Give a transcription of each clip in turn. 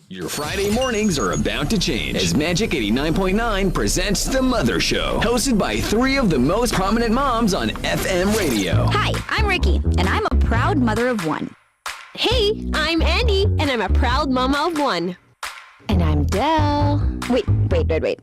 Your Friday mornings are about to change as Magic 89.9 presents The Mother Show, hosted by three of the most prominent moms on FM radio. Hi, I'm Ricky, and I'm a proud mother of one. Hey, I'm Andy, and I'm a proud mama of one. And I'm Del. Wait.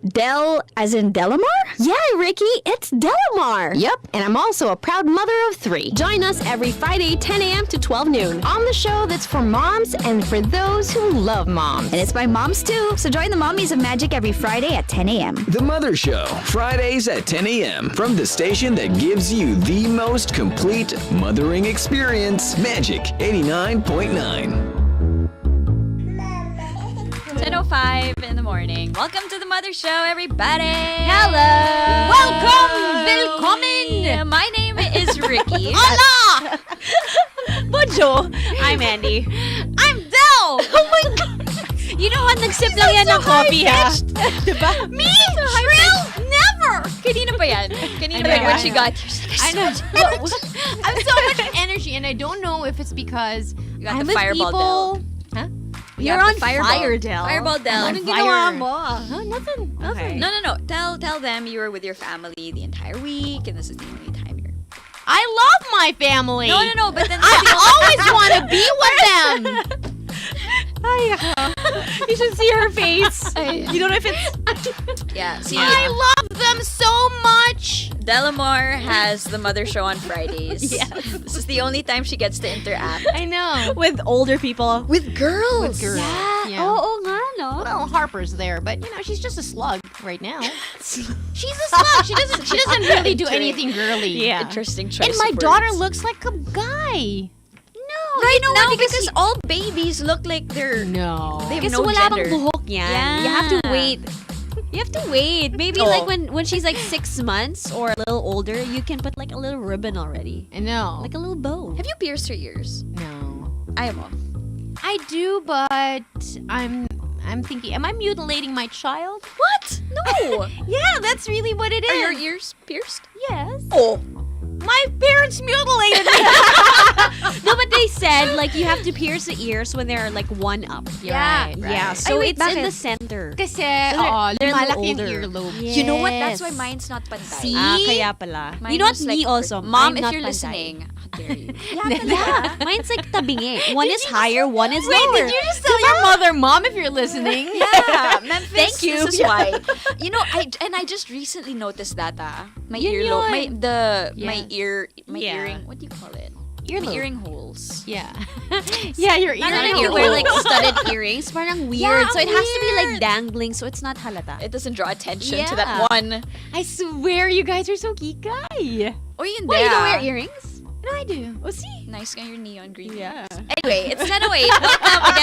Del as in Delamar? Yeah, Ricky, it's Delamar. Yep, and I'm also a proud mother of three. Join us every Friday, 10 a.m. to 12 noon. On the show that's for moms and for those who love moms. And it's by moms too, so join the mommies of Magic every Friday at 10 a.m. The Mother Show, Fridays at 10 a.m. from the station that gives you the most complete mothering experience, Magic 89.9. 10:05 in the morning. Welcome to the Mother Show, everybody. Hello. Welcome. Willkommen. My name is Ricky. Hola. Bonjour. I'm Andy. I'm Del. Oh my God. You know what? Nagsip lang yan ng coffee, ha? Diba? Me? Shrill? Never. Kanina ba yan? Kanina ba yan when she got here? I know. I have so much energy, and I don't know if it's because You got I'm the with fireball, people. Del. Huh? You're on fire, Del. Fireball, Del. Anong ginawa mo? Huh? Nothing. Okay. No. Tell them you were with your family the entire week, and this is the only time you're... I love my family. No, but then... I always want to be with them. You should see her face. You don't know if it's... Yeah, see, I love them so much. Delamar has the Mother Show on Fridays. Yes. This is the only time she gets to interact. I know. With older people. With girls. With girls. Yeah. Yeah. Oo nga, no? Well, Harper's there, but she's just a slug right now. She's a slug. She doesn't really do anything girly. Yeah. Interesting choice And my of daughter words. looks like a guy. Right now, because all babies look like they're... No. They have Kasi no wala gender. bang buhok yan. Yeah. You have to wait. You have to wait. Maybe Oh. like when she's like 6 months or a little older, you can put like a little ribbon already. I know. Like a little bow. Have you pierced her ears? No. Ayaw mo. I do, but I'm thinking, am I mutilating my child? What? No. Yeah, that's really what it is. Are your ears pierced? Yes. Oh. My parents mutilated me. No, but they said like you have to pierce the ears when they're like one up. Yeah. Yeah. So Ay, wait, it's in bakit? the center. Kasi, they're lumalaki yung older. earlobe. Yes. You know what? That's why mine's not pantay. See? Kaya pala. Mine You know what? was Me like, also. Mom, I'm if not you're pantay. listening, how dare you? Yeah. Mine's like tabingi. One is higher, one is Wait, lower. did you just tell your mother, Mom, if you're listening? Yeah, Memphis. Thank you. This is why. You know, I just recently noticed that my Yun earlobe, yun. my Yeah. earring. What do you call it? Earlobe. My earring holes. Yeah. Yeah, your Not earring. like you wear like studded earrings. Parang weird. Yeah, so it has to be like weird. dangling so it's not halata. It doesn't draw attention to Yeah. that one. I swear you guys are so kikay. Oh, yun Why you don't wear there. earrings? No, I do. Oh, see? Nice nga your neon green. Yeah. Anyway, it's 10:08.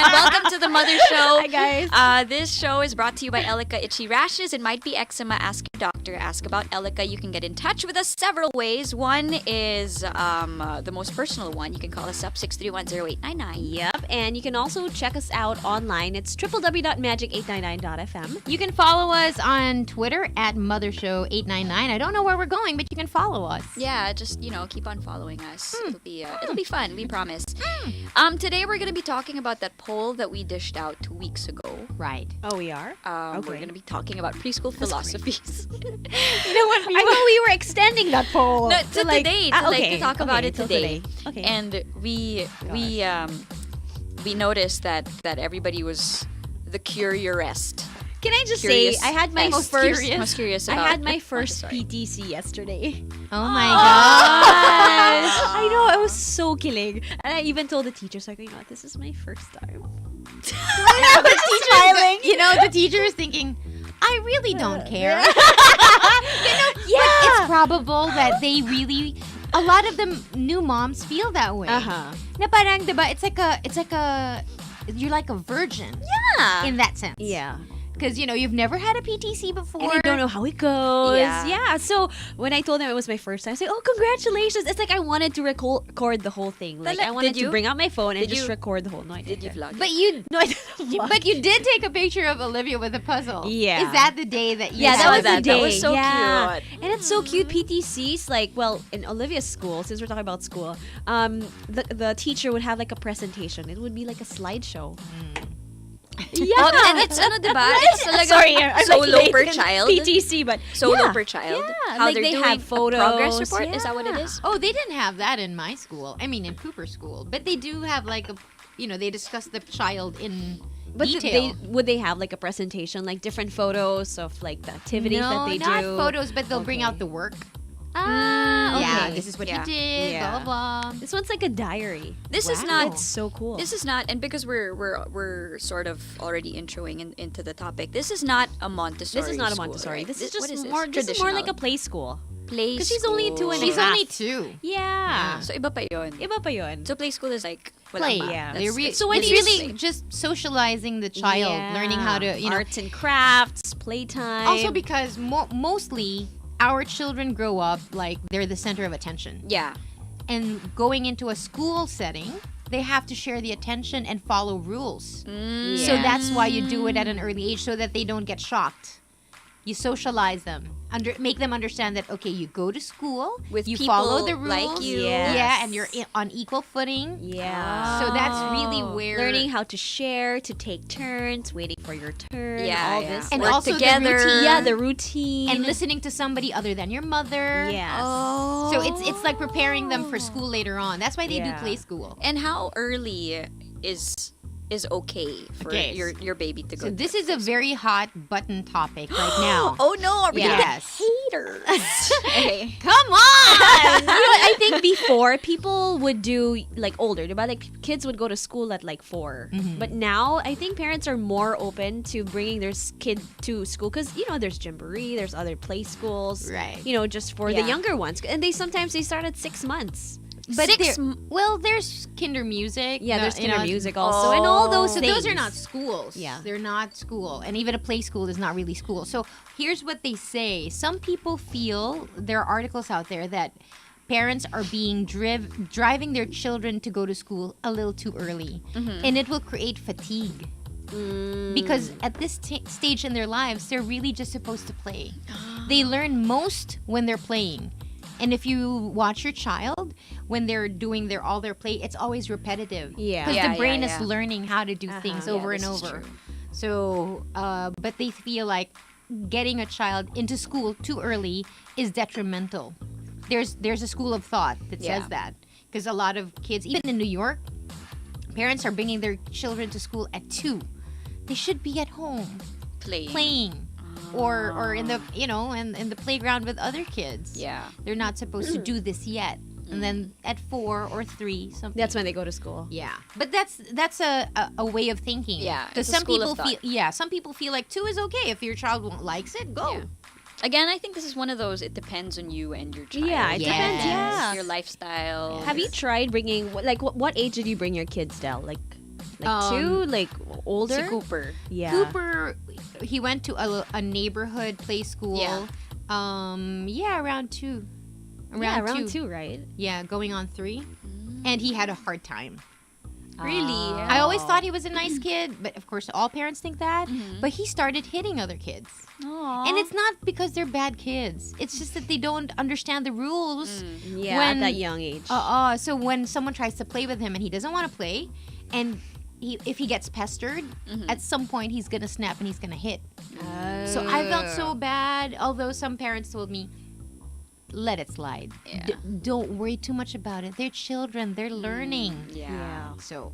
Welcome to the Mother Show. Hi, guys. This show is brought to you by Elica Itchy Rashes. It might be eczema. Ask your doctor. Ask about Elica. You can get in touch with us several ways. One is the most personal one. You can call us up 631-0899. Yep, and you can also check us out online. It's www.magic899.fm. You can follow us on Twitter at MotherShow899. I don't know where we're going, but you can follow us. Yeah, just keep on following us. It'll be fun. We promise. Today we're gonna be talking about that poll that we dished out 2 weeks ago. Right. Oh, we are? We're gonna be talking about preschool philosophies. You know what? I thought we were extending that poll. No, to today, to talk about it till today. Okay. And we noticed that everybody was the curiousest. Can I just Curious. say, I had my Most first... curious. Most curious I about had my first Montessori. PTC yesterday. Oh my gosh. I know, I was so kilig. And I even told the teachers, like, you know what, this is my first time. The teacher is thinking, I really don't care. Yeah. It's probable that they really, a lot of them new moms feel that way. Uh-huh. Na parang, diba, it's like a, you're like a virgin. Yeah. In that sense. Yeah. Because, you've never had a PTC before. And I don't know how it goes. Yeah. So when I told them it was my first time, I said, oh, congratulations. It's like I wanted to record the whole thing. Like, I wanted Did you? to bring out my phone and Did just you? record the whole night. Did you vlog? But you, No, I didn't vlog. but you did take a picture of Olivia with a puzzle. Yeah. Is that the day that you Yeah, that saw was the that. day. That was so yeah. cute. And it's so cute. PTCs, like, well, in Olivia's school, since we're talking about school, the teacher would have like a presentation. It would be like a slideshow. Oh, and it's diba? It's talaga Sorry, I'm solo like per late. child. PTC, but Solo yeah. per child. Yeah, How like they're they doing have a progress photos, report. Is that what it yeah. is? Oh, they didn't have that in my school. I mean, in Cooper School. But they do have like they discuss the child in But detail. would they have like a presentation, like different photos of like the activities that they not do? photos, but they'll bring Okay. out the work. Ah, okay. Yeah, this is what Yeah. he did, Yeah. blah, blah, blah. This one's like a diary. This is Wow. not. It's so cool. This is not, and because we're sort of already introing into the topic. This is not a Montessori. This is not a school, Montessori. right? This is what just this? more. This is more like a Traditional play school. play. 'cause she's only 2 and a She's half. only 2. Yeah. So iba pa yun. Iba pa yun. So play school is like Play. wala pa. Yeah. That's- So when it's you really just socializing the child, learning how to, arts and crafts, playtime. Also because mostly our children grow up like they're the center of attention. yeah. And going into a school setting, they have to share the attention and follow rules. So that's why you do it at an early age so that they don't get shocked. You socialize them. Make them understand that, okay, you go to school, With you people follow the rules. like you. Yes. Yeah, and you're on equal footing. Yeah. So that's really where learning how to share, to take turns, waiting for your turn. Yeah, all yeah. this. And Work also the together. routine. Yeah, the routine. and listening to somebody other than your mother. Yes. Oh. So it's like preparing them for school later on. That's why they do Yeah. play school. And how early is okay for Okay. your baby to go? So this is a very hot button topic right now. Oh no! Are we gonna get Yes. haters? Okay. Come on! You know, I think before people would do like older, diba? Like kids would go to school at like 4. But now I think parents are more open to bringing their kid to school because there's Gymboree, there's other play schools, Right. Just for the Yeah. younger ones, and sometimes they start at 6 months. But Six there's kinder music. Yeah, there's you kinder know, music also, and all those So things. those are not schools. Yeah. They're not school. And even a play school is not really school. So here's what they say. Some people feel, there are articles out there that parents are being driving their children to go to school a little too early. And it will create fatigue. Because at this stage in their lives, they're really just supposed to play. They learn most when they're playing. And if you watch your child, when they're doing all their play, it's always repetitive. Yeah. Because Yeah, the brain yeah. is learning how to do things Yeah, over and this is over. true. So, but they feel like getting a child into school too early is detrimental. There's a school of thought that Yeah. says that. Because a lot of kids, even in New York, parents are bringing their children to school at 2. They should be at home playing. Or in the in the playground with other kids. Yeah. They're not supposed to do this yet. And then at 4 or 3 something. That's when they go to school. Yeah. But that's a way of thinking. Yeah, Because it's a some school people of thought. some people feel like 2 is okay. If your child likes it, go. Yeah. Again, I think this is one of those. It depends on you and your child. Yeah, it depends. Yeah. Your lifestyle. Have you tried bringing what age did you bring your kids down? Like 2, like older? Si Cooper? Yeah. Cooper, he went to a neighborhood play school. Yeah. Around 2. Around 2, right? Yeah, going on 3. And he had a hard time. Really? I always thought he was a nice kid, but of course all parents think that. But he started hitting other kids. And it's not because they're bad kids. It's just that they don't understand the rules. Yeah, When- at that young age. So when someone tries to play with him and he doesn't want to play, and if he gets pestered, at some point he's gonna snap and he's gonna hit. So I felt so bad. Although some parents told me, let it slide. Yeah. Don't worry too much about it. They're children. They're learning. Yeah. So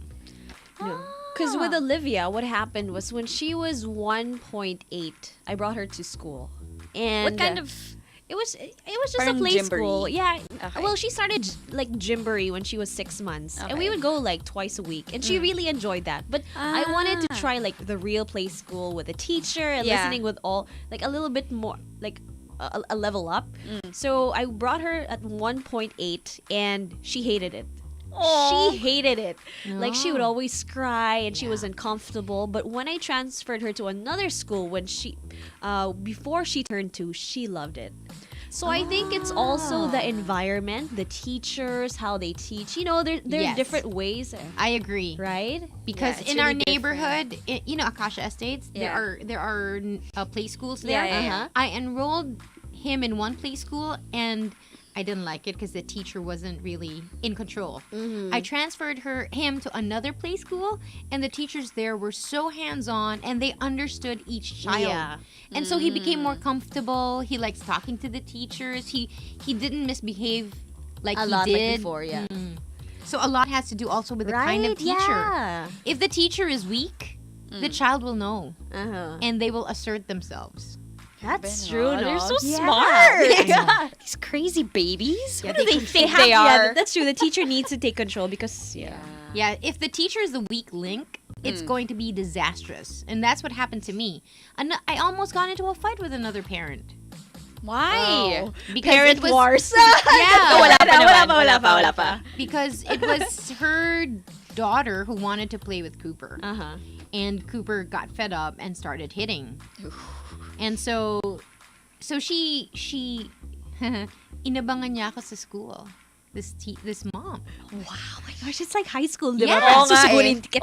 Because with Olivia, what happened was when she was 1.8, I brought her to school. And What kind of? It was just a Parang play Gymboree. school. Yeah. Okay. Well, she started like Gymboree when she was 6 months, and we Okay. would go like twice a week, and she really enjoyed that. But I wanted to try like the real play school with a teacher and Yeah. listening with all like a little bit more like a level up. So I brought her at 1.8, and she hated it. She hated it. Like she would always cry and she was uncomfortable. But when I transferred her to another school when before she turned 2, she loved it. So I think it's also the environment, the teachers, how they teach. There are Yes. different ways, I agree. right? Because it's in our really neighborhood, Acacia Estates, Yeah. there are play schools Yeah, there. yeah, yeah. I enrolled him in one play school, and I didn't like it because the teacher wasn't really in control. I transferred him to another play school, and the teachers there were so hands-on, and they understood each child. Yeah. And so he became more comfortable. He likes talking to the teachers. He didn't misbehave like A he lot did. like before, yeah. So a lot has to do also with the kind of teacher. Yeah. If the teacher is weak, the child will know, Uh-huh. and they will assert themselves. That's true, no? They're so Yeah. smart. Yeah. These crazy babies. Yeah, Who do they think have, they are? Yeah, that's true. The teacher needs to take control because, Yeah, if the teacher is the weak link, it's going to be disastrous. And that's what happened to me. I almost got into a fight with another parent. Why? Because Parent it was, wars. Yeah. Wala pa. Because it was her daughter who wanted to play with Cooper. Uh-huh. And Cooper got fed up and started hitting. And so she inabangan niya ako sa school. This mom. Wow, my gosh, it's like high school, di Yeah. ba? Oo nga Susugurin kita.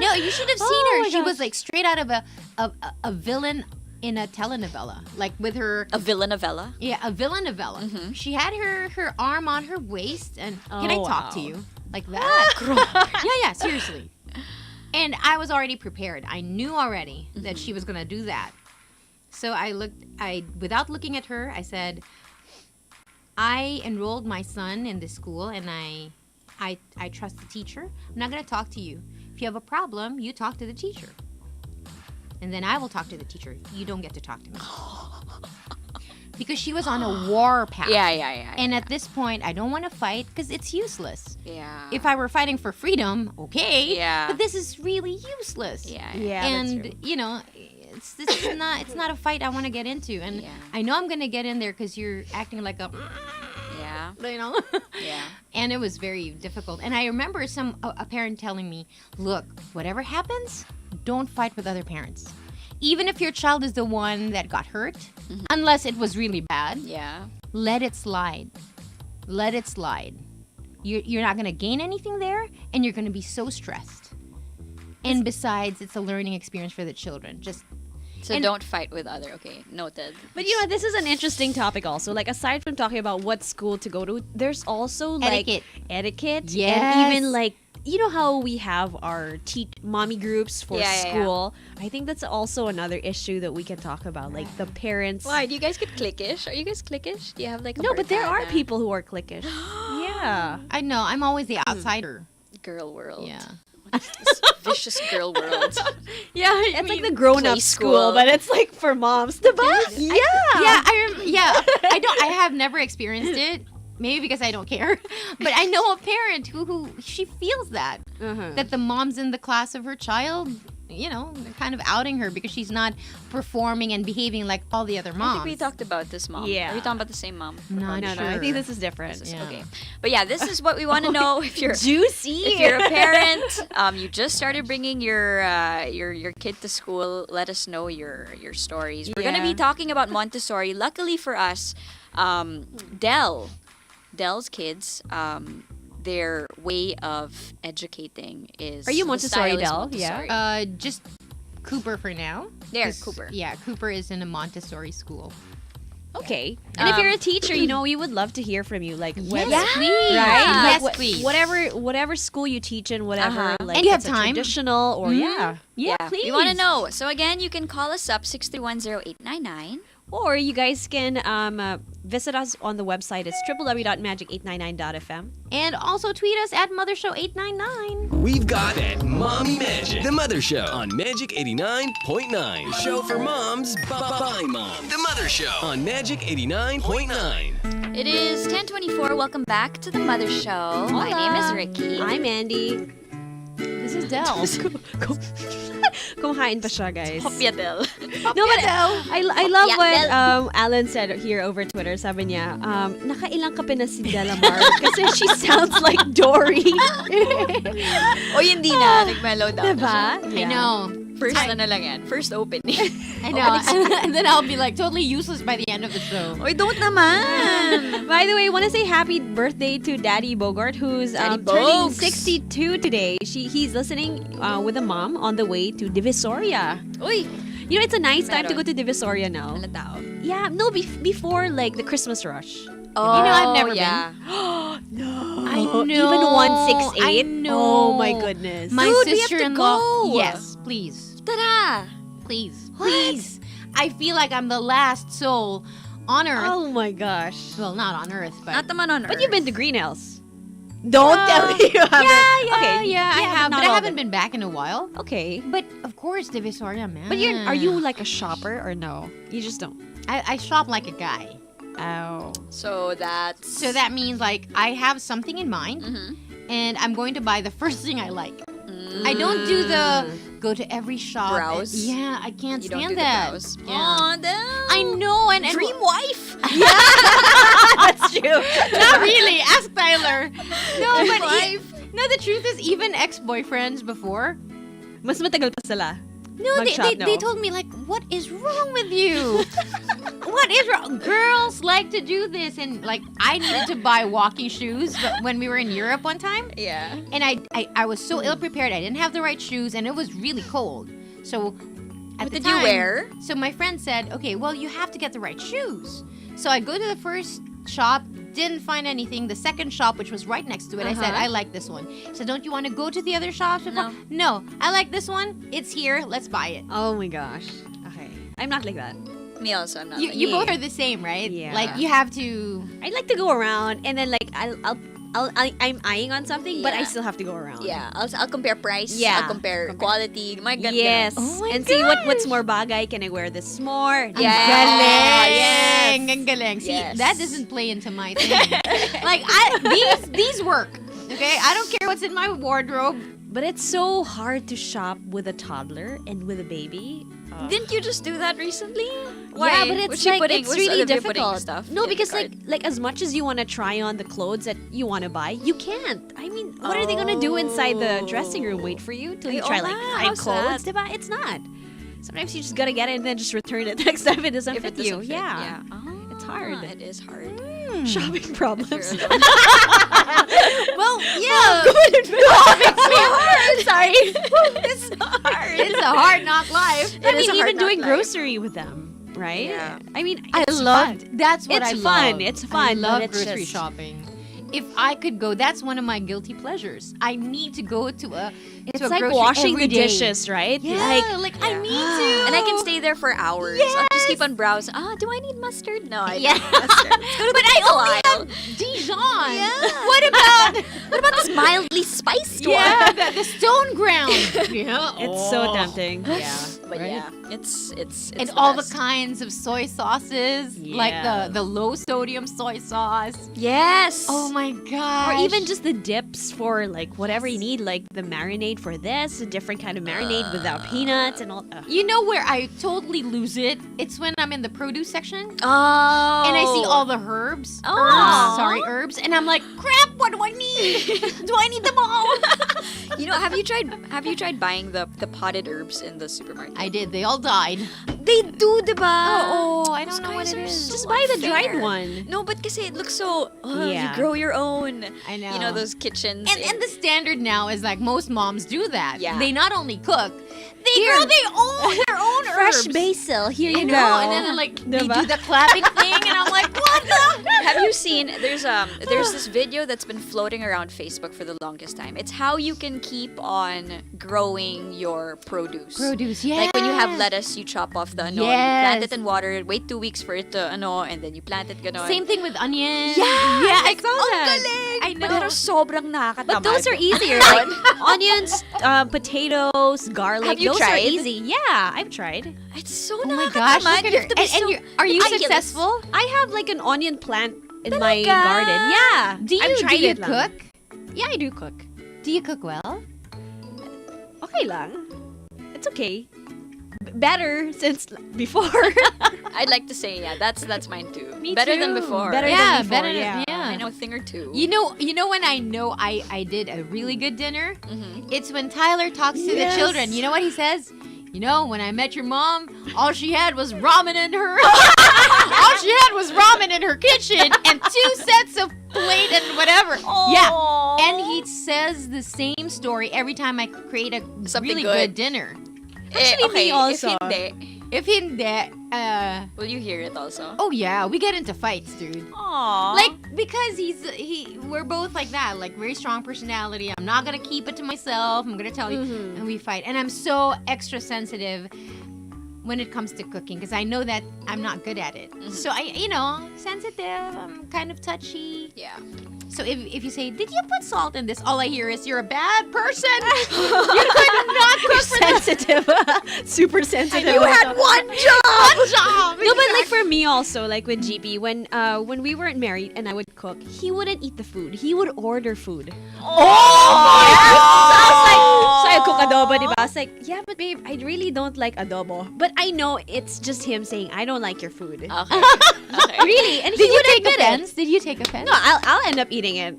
No, you should have seen Oh her. my She gosh. was like straight out of a villain in a telenovela. Like with her A villanovella? a villanovela. She had her arm on her waist and can I Oh, talk to wow. you? Like that. Yeah, seriously. And I was already prepared. I knew already that she was gonna do that. So without looking at her, I said, I enrolled my son in this school and I trust the teacher. I'm not gonna talk to you. If you have a problem, you talk to the teacher. And then I will talk to the teacher. You don't get to talk to me. Because she was on a war path. Yeah. And at this point, I don't want to fight because it's useless. Yeah. If I were fighting for freedom, okay. Yeah. But this is really useless. Yeah. Yeah, that's true. And you know, it's not a fight I want to get into. And Yeah. I know I'm gonna get in there because you're acting like a, Yeah. you know. Yeah. And it was very difficult. And I remember a parent telling me, look, whatever happens, don't fight with other parents. Even if your child is the one that got hurt, unless it was really bad, Yeah. let it slide. Let it slide. You're not going to gain anything there, and you're going to be so stressed. And besides, it's a learning experience for the children. So And- don't fight with other. Okay, noted. But you know, this is an interesting topic also. Like, aside from talking about what school to go to, there's also like etiquette. Yes. And even like, you know how we have our mommy groups for Yeah. school. I think that's also another issue that we can talk about. Like the parents. Why do you guys get cliquish? Are you guys cliquish? Do you have like a No, but there are barkada? people who are cliquish. Yeah. I know. I'm always the outsider. Girl world. Yeah. This vicious girl world. Yeah, it's like the grown-up play school, school. but it's like for moms. Diba? Yeah. I have never experienced it. Maybe because I don't care. But I know a parent who she feels that. That the mom's in the class of her child, you know, they're kind of outing her because she's not performing and behaving like all the other I moms. think we talked about this mom. Yeah. Are we talking about the same mom? Not No, sure. I think this is different. Yeah. Okay. But yeah, this is what we want to know if you're Juicy. if you're a parent, you just started bringing your kid to school, let us know your stories. We're gonna be Yeah. talking about Montessori. Luckily for us, Dell's kids, their way of educating is. Are you the Montessori, style is Del? Montessori. Yeah. Just Cooper for now. There, 'Cause, Cooper. Yeah, Cooper is in a Montessori school. Okay. And if you're a teacher, you know, we would love to hear from you. Like, Yes, Right? please. Yes, Like, please. Whatever school you teach in, whatever. Like, And you have it's a time. traditional or yeah, please. We want to know. So again, you can call us up 6310899. Or you guys can visit us on the website. It's www.magic899.fm. And also tweet us at Mothershow899. We've got that Mommy Magic, the Mother Show on Magic 89.9. Show for moms by mom. The Mother Show on Magic 89.9. It is 10:24. Welcome back to the Mother Show. My name is Ricky. I'm Andy. This is Del. Kumahain pa siya, guys. Hopya Del. No, but I love Yeah, what Del. Alan said here over Twitter. Sabi niya, nakailang ka na si Delamar kasi she sounds like Dory. O hindi na. Nag-mellow down. Diba? I know. First na lang yan. First opening. I know. And then I'll be like totally useless by the end of the show. Oy, don't naman. By the way, want to say happy birthday to Daddy Bogart, who's Daddy turning Bogs. 62 today. He's listening with a mom on the way to Divisoria. Uy, You know, it's a nice time to Meron. go to Divisoria now. wala tao. Yeah, no, before like the Christmas rush. Oh, I've never yeah. I know. Even 168. I know. Oh my goodness. My Dude, we have to sister-in-law. go. Yes, please. Tara! Please. What? Please. I feel like I'm the last soul on Earth. Oh my gosh. Well, not on Earth, but... Not naman on Earth. But you've been to Greenhouse. Don't tell me you haven't. Okay. I have, not but I all haven't the- been back in a while. Okay. But of course, Divisoria, man. But are you like a shopper or no? You just don't. I shop like a guy. Oh. So that's... So that means like I have something in mind, and I'm going to buy the first thing I like. I don't do the go to every shop. Browse? Yeah, I can't You don't stand do that. the browse. Yeah. Aw, damn. I know, and Dream wife. That's true. not really. Ask Tyler. No, but Wife. no. The truth is, even ex-boyfriends before. Mas matagal pa sila. No, Mag-shop, they told me like, what is wrong with you? What is wrong? Girls like to do this, and like I needed to buy walking shoes, but when we were in Europe one time, Yeah. and I was so ill prepared. I didn't have the right shoes, and it was really cold. So at What the did you time- wear? So my friend said, okay, well you have to get the right shoes. So I go to the first shop, didn't find anything. The second shop, which was right next to it, I said, I like this one. So don't you want to go to the other shops? No, I like this one. It's here. Let's buy it. Oh my gosh. Okay. I'm not like that. Me also, I'm not. You both are the same, right? Yeah. Like you have to. I like to go around and then like I'm eyeing on something, but I Yeah. still have to go around. Yeah, I'll compare price. Yeah. I'll compare quality. My God. Yes. Oh my and see what's more bagay. Can I wear this more? Ang Yes. galing! Ang galing. See, Yes. that doesn't play into my thing. Like these work. Okay, I don't care what's in my wardrobe. But it's so hard to shop with a toddler and with a baby. Didn't you just do that recently? Yeah, but it's it's really difficult. Stuff No, in the because cart? like as much as you want to try on the clothes that you want to buy, you can't. I mean, what are they gonna do inside the dressing room? Wait for you till you Ay, try oo like nga, 5 how's clothes, that? diba? It's not. Sometimes you just gotta get it and then just return it next time it doesn't if fit it you. doesn't fit, Yeah. It's hard. It is hard. Shopping problems. If you're alone. Well, yeah. Sorry. It's hard. It's a hard knock life. I It is mean, a hard even knock doing life. grocery with them, right? Yeah. I mean, I it's loved. fun. That's what It's I fun. love. It's fun, I but love it's grocery just- shopping. If I could go, that's one of my guilty pleasures. I need to go to a. It's to a like grocery washing every the day. dishes, right? Yeah, Like, I need to. And I can stay there for hours. I'll just keep on browsing. Do I need mustard? No, I Yeah. don't need mustard. Let's go to But the I pickle only aisle. have Dijon. Yeah. What about this mildly spiced yeah one? the stone ground? Yeah, it's so tempting. Yeah. But Right? yeah, it's And the all best. the kinds of soy sauces, like Yeah. the low sodium soy sauce. Yes. Oh my god! Or even just the dips for like whatever you need, like the marinade for this, a different kind of marinade without peanuts and all. you know where I totally lose it? It's when I'm in the produce section Oh. and I see all the herbs. Oh. Herbs, and I'm like, crap! What do I need? Do I need them all? Have you tried buying the potted herbs in the supermarket? I did. They all died. They do, diba? Oh, I Those don't know what guys it are is. so Just buy the dried unfair. one. No, but kasi it looks so. You Yeah. grow your own. I know. You know those kitchens. And the standard now is like most moms do that. Yeah. They not only cook, they grow their own Fresh herbs. basil. Here I you know, go. and then like they Diba? do the clapping thing, and I'm like, what the? Have you seen? There's this video that's been floating around Facebook for the longest time. It's how you can keep on growing your produce. Produce, yeah. Like when you have lettuce, you chop off the ano, you Yes. plant it in water, wait 2 weeks for it to ano, and then you plant it ganon. Same thing with onions. Yeah, yeah, I like, saw ang that. galing! I know. Pero sobrang nakakatamad. But those are easier. Like onions, potatoes, garlic. Have you those are tried? easy. Yeah, I've tried. It's so Oh my gosh, nakakatamad. look at You her. have to be And so are you meticulous. successful? I have like an onion plant in my Talaga? garden. Yeah. Do you I've do tried you it lang. cook? Yeah, I do cook. Do you cook well? Okay lang. It's okay. Better since before. I'd like to say, yeah, that's mine too. Me Better too. than before. Better Yeah, than before. better than- yeah. yeah. I know a thing or two. You know when I know I did a really good dinner? Mhm. It's when Tyler talks to the Yes. children. You know what he says? You know, when I met your mom, all she had was ramen in her all she had was ramen in her kitchen and 2 sets of plate and whatever. Yeah. And he says the same story every time I create a Something really good. good dinner. Actually, me also. If hindi, If hindi, Will you hear it also? Oh yeah, we get into fights, dude. Aww. Like because we're both like that, like very strong personality. I'm not gonna keep it to myself. I'm gonna tell you, and we fight. And I'm so extra sensitive when it comes to cooking because I know that I'm not good at it. So sensitive. I'm kind of touchy. Yeah. So if you say, "Did you put salt in this?" all I hear is, "You're a bad person. You could not cook for this." sensitive. Super sensitive. You had one job. No, but like for me also, like with GP, when we weren't married and I would cook, he wouldn't eat the food. He would order food. So I was like, so I cook adobo, diba? I was like, yeah, but babe, I really don't like adobo. But I know it's just him saying, I don't like your food. Okay. Really? And Did he you would take admit offense? it. Did you take offense? No, I'll end up eating it.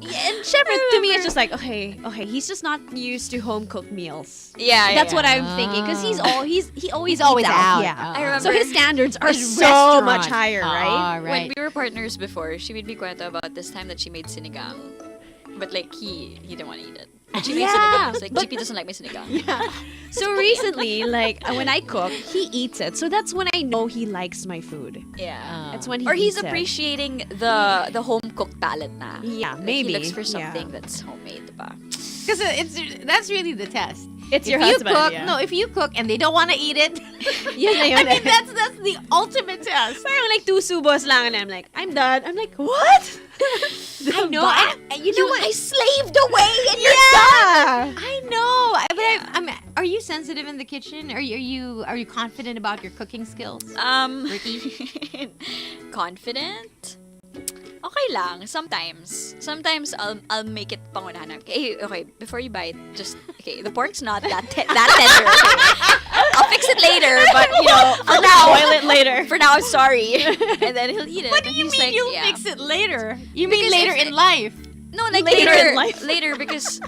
And syempre, to me, it's just like, okay, he's just not used to home cooked meals. Yeah, That's yeah. what I'm thinking, because he always He's eats always out. Yeah. I remember So his standards are His so restaurant. much higher, right? when we were partners before, she made me kwento about this time that she made sinigang. But like he didn't want to eat it. And she made sinigang. It's like, GP doesn't like my sinigang. So recently, like when I cook, he eats it. So that's when I know he likes my food. Yeah. That's when he Or he's eats it. appreciating the home cooked palate na. Yeah, Like, maybe. He looks for Yeah. something that's homemade, diba? Because that's really the test. It's If your you husband. cook, yeah. no, if you cook and they don't want to eat it, Yun na yun I mean eh. that's the ultimate test. Parang like 2 subos lang and I'm like, I'm done. I'm like, what? I know. And you know what? I slaved away and you're Yeah. I know. But are you sensitive in the kitchen? Are you confident about your cooking skills? Ricky? Confident? Okay lang. Sometimes I'll make it pangunahan. Okay, before you buy it, the pork's not that tender. Okay? I'll fix it later, but for now, Boil it later. For now, I'm sorry. And then he'll eat it. What do and you he's mean like, you'll yeah. fix it later? You mean Because later if in life? No, like Later later in life. Later because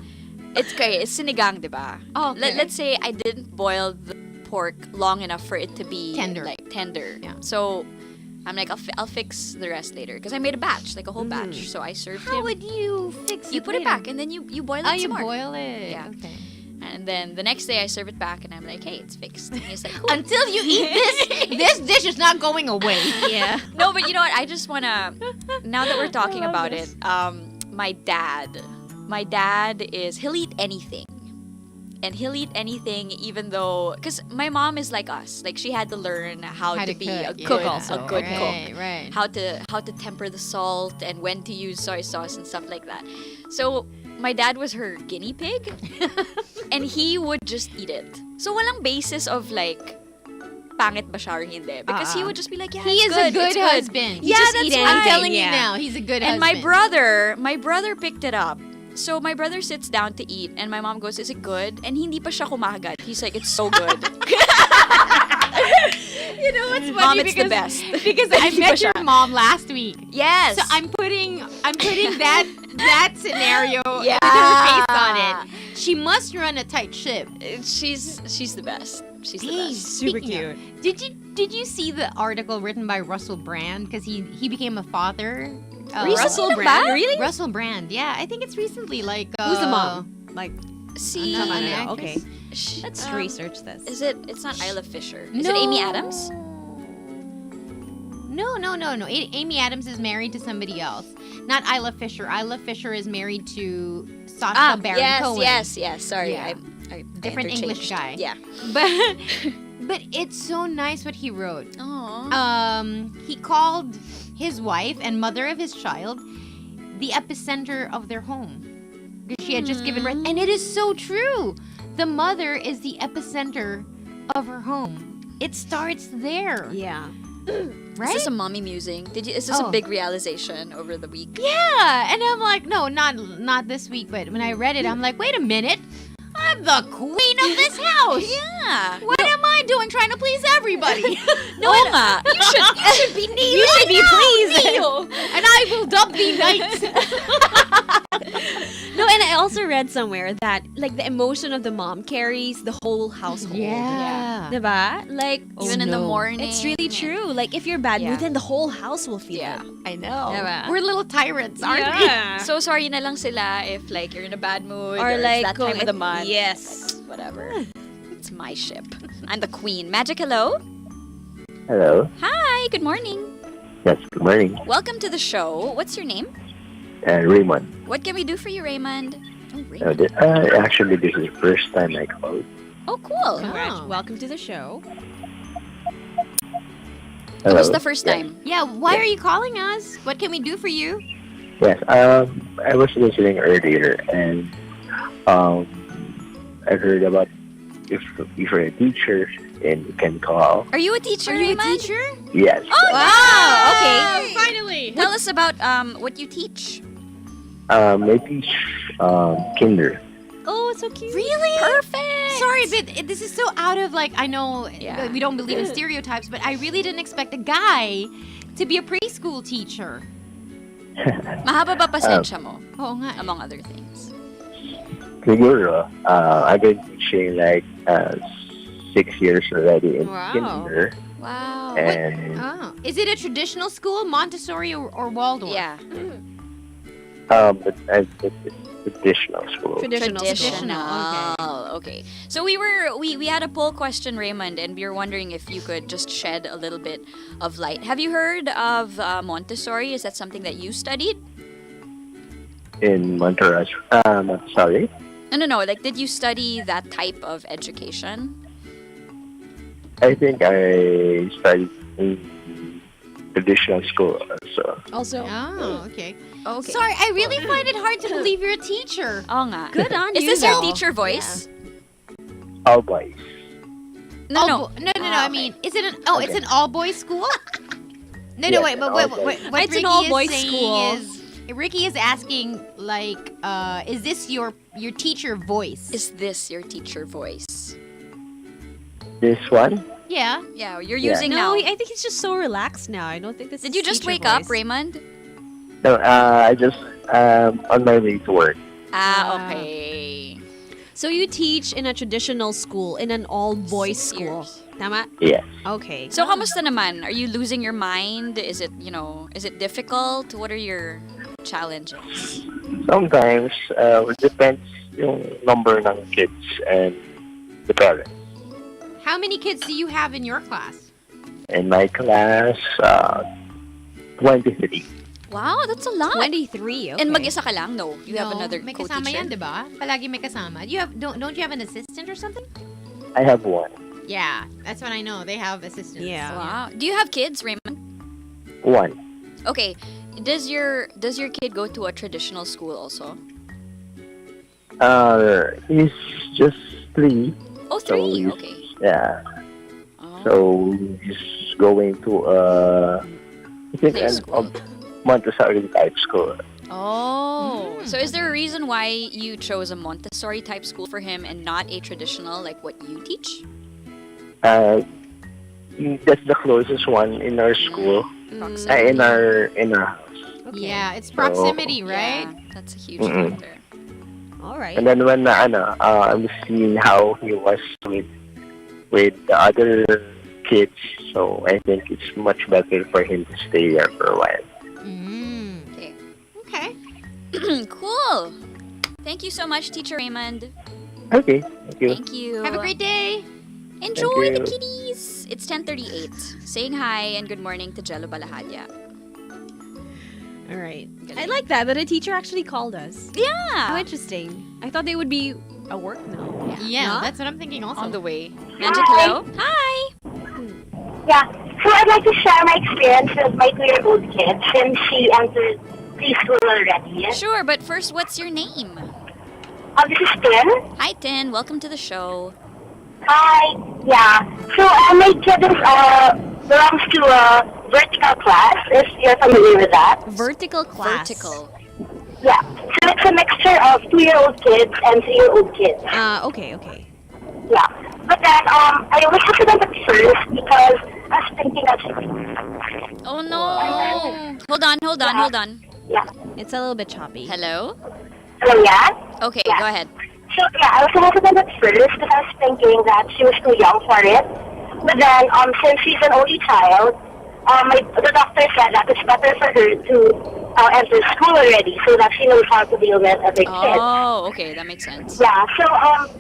it's sinigang, diba? Oh, okay. Let's say I didn't boil the pork long enough for it to be Tender. tender. Yeah. So I'm like, I'll fix the rest later because I made a batch, like a whole batch. So I served How him. would you fix it? You put it later? back and then you boil it Oh, some you more. boil it. Yeah. Okay. And then the next day I serve it back and I'm like, hey, it's fixed. And he's like, cool. Until you eat this dish is not going away. Yeah. No, but you know what? I just wanna. Now that we're talking about it, my dad he'll eat anything. And he'll eat anything even though, because my mom is like us. Like she had to learn how to be a cook good, also. a good Right, cook. right. How to temper the salt and when to use soy sauce and stuff like that. So my dad was her guinea pig, and he would just eat it. So walang basis of like pangit ba siya or hindi, because he would just be like, yeah, He it's is a it's good husband. Yeah, Just that's eat it. why. I'm telling you Yeah. now, he's a good And husband. my brother picked it up. So my brother sits down to eat and my mom goes, is it good? And hindi pa siya kumakagat. He's like, it's so good. You know what's funny? Mom, it's the because, best. because I Hindi pa met your siya. mom last week. Yes. So I'm putting that scenario Yeah. with her face on it. She must run a tight ship. She's the best. She's the Hey, best. Super speaking cute. of- did you see the article written by Russell Brand because he became a father? Russell Brand? Really? Russell Brand. Yeah, I think it's recently. Like Who's the mom? Like, See, Ano, ano, ano, actress? okay. Let's research this. Is it? It's not Isla Fisher. Is it Amy Adams? No. Amy Adams is married to somebody else. Not Isla Fisher. Isla Fisher is married to Sacha Baron Cohen. yes. Sorry, Yeah. I Different English interchanged. guy. Yeah. But it's so nice what he wrote. Aww. He called his wife and mother of his child the epicenter of their home. Because she had just given birth. And it is so true. The mother is the epicenter of her home. It starts there. Yeah. Right? Is this a mommy musing? Is this Oh. a big realization over the week? Yeah. And I'm like, no, not this week. But when I read it, I'm like, wait a minute. I'm the queen of this house. Yeah. What am I doing trying to please everybody? No, nga. You should be Neil. You should be pleased. Neil. And I will dub thee knight. No, and I also read somewhere that like the emotion of the mom carries the whole household. Yeah. Diba? Like Even in the morning. it's really true. Like if you're bad Yeah. mood, then the whole house will feel Yeah. it. I know. Diba? We're little tyrants, aren't Yeah. So sorry na lang sila if like you're in a bad mood Or it's like that time of the month. Yes. Whatever. It's my ship. I'm the queen. Magic, hello? Hello. Hi, good morning. Yes, good morning. Welcome to the show. What's your name? Raymond. What can we do for you, Raymond? Oh, Raymond. Actually, this is the first time I called. Oh, cool. Welcome to the show. Hello. It was the first time. Yeah, why are you calling us? What can we do for you? Yes, I was listening earlier, and I heard about if you're a teacher and you can call. Are you a teacher, Raymond? Yes. Oh, wow. Okay. Finally. Tell us about what you teach. I teach kinder. Oh, so cute. Really? Perfect. Sorry, but this is so out of I know we don't believe in stereotypes, but I really didn't expect a guy to be a preschool teacher. Mahaba ba pasensya mo? Oo nga. Among other things. Siguro, I've been teaching 6 years already in kinder. Wow. And Is it a traditional school, Montessori or Waldorf? Yeah. but it's traditional school. Traditional. Okay. So we had a poll question, Raymond, and we were wondering if you could just shed a little bit of light. Have you heard of Montessori? Is that something that you studied? In Montessori? No. Did you study that type of education? I think I studied in traditional school. Also. Oh, okay. Okay. Sorry, I really find it hard to believe you're a teacher. Oo nga. Good on Is you. this your though. teacher voice? All boys. No. No. Ah, I mean, is it an? Oh, it's an all boys school. No, Yes, wait. But all boys. what It's an Ricky all-boys is saying school. is Ricky is asking is this your teacher voice? Is this your teacher voice? This one? Yeah. Yeah, you're using No, now. I think he's just so relaxed now. I don't think this Did is you just teacher wake up, voice. Raymond? No, I just on my way to work. Okay. So you teach in a traditional school, in an all-boys 6 school. years. Tama? Yes. Okay. So, kamusta naman? Are you losing your mind? Is it difficult? What are your challenges? Sometimes it depends yung number ng kids and the parents. How many kids do you have in your class? In my class, 23. Wow, that's a lot. 23, okay. And mag-isa ka lang? No, you have No, another may kasama co-teacher? yan, di ba? Palagi may kasama. Don't you have an assistant or something? I have one. Yeah, that's what I know. They have assistants. Yeah. Wow. Do you have kids, Raymond? One. Okay. Does your kid go to a traditional school also? He's just 3. Oh, So 3. he's- Okay. Yeah. Oh. So he's going to I think Play school. Montessori type school. Oh. So is there a reason why you chose a Montessori type school for him and not a traditional like what you teach? That's the closest one in our school. Proximity. In our house. Okay. Yeah, it's proximity, right? Yeah, that's a huge Mm-mm. factor. All right. And then when I'm seeing how he was with the other kids, so I think it's much better for him to stay there for a while. Okay. Okay. Cool. Thank you so much, Teacher Raymond. Okay, thank you. Thank you. Have a great day. Enjoy Thank the you. kitties. It's 10:38. Saying hi and good morning to Jello Balahadya. All right. I like that a teacher actually called us. How Yeah. interesting. I thought they would be at work now. Yeah, Huh? that's what I'm thinking also. On the way. Magic, hello. Hi. Yeah, so I'd like to share my experience with my 2-year-old kid since she entered preschool already. Sure, but first, what's your name? This is Tin. Hi, Tin. Welcome to the show. Hi. Yeah. So my kid is belongs to a vertical class. If you're familiar with that. Vertical class. Vertical. Yeah. So it's a mixture of 2-year-old kids and 3-year-old kids. Okay. Yeah. But then I was hesitant at first because I was thinking of Oh no. Hold on. yeah. It's a little bit choppy. Hello? Hello, yeah. Okay, Yeah. go ahead. So yeah, I was hesitant at first because I was thinking that she was too young for it. But then, since she's an only child, the doctor said that it's better for her to enter school already so that she knows how to deal with other kids. Oh, okay, that makes sense. Yeah, so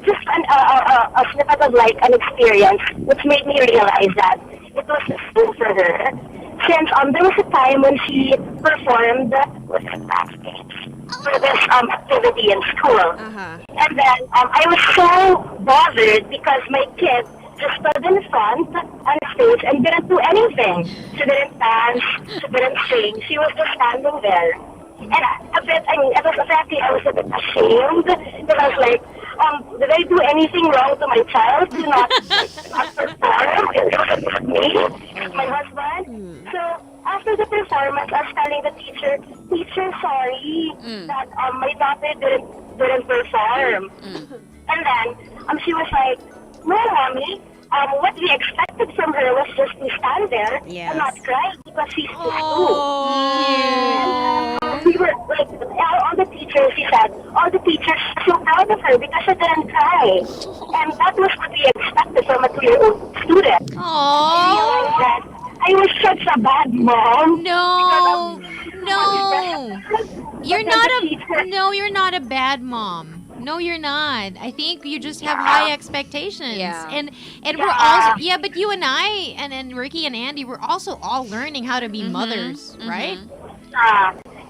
just a snippet of like an experience which made me realize that it was new for her. Since there was a time when she performed with her classmates for this activity in school. And then I was so bothered because my kid just stood in front on stage and didn't do anything. She didn't dance, she didn't sing, she was just standing there. And it was exactly, I was a bit ashamed because I was like, did I do anything wrong to my child to not perform with me, my husband? So after the performance, I was telling the teacher, sorry that my daughter didn't perform. And then she was like, no, mommy. What we expected from her was just to stand there and not cry because she's just two. And we were like, all the teachers, she said, all the teachers are so proud of her because she didn't cry. And that was what we expected from a 2-year-old student. I realized that I was such a bad mom. No. You're not a bad mom. No, you're not. I think you just have high expectations. Yeah. And we're also but you and I and Ricky and Andy, we're also all learning how to be mothers, right?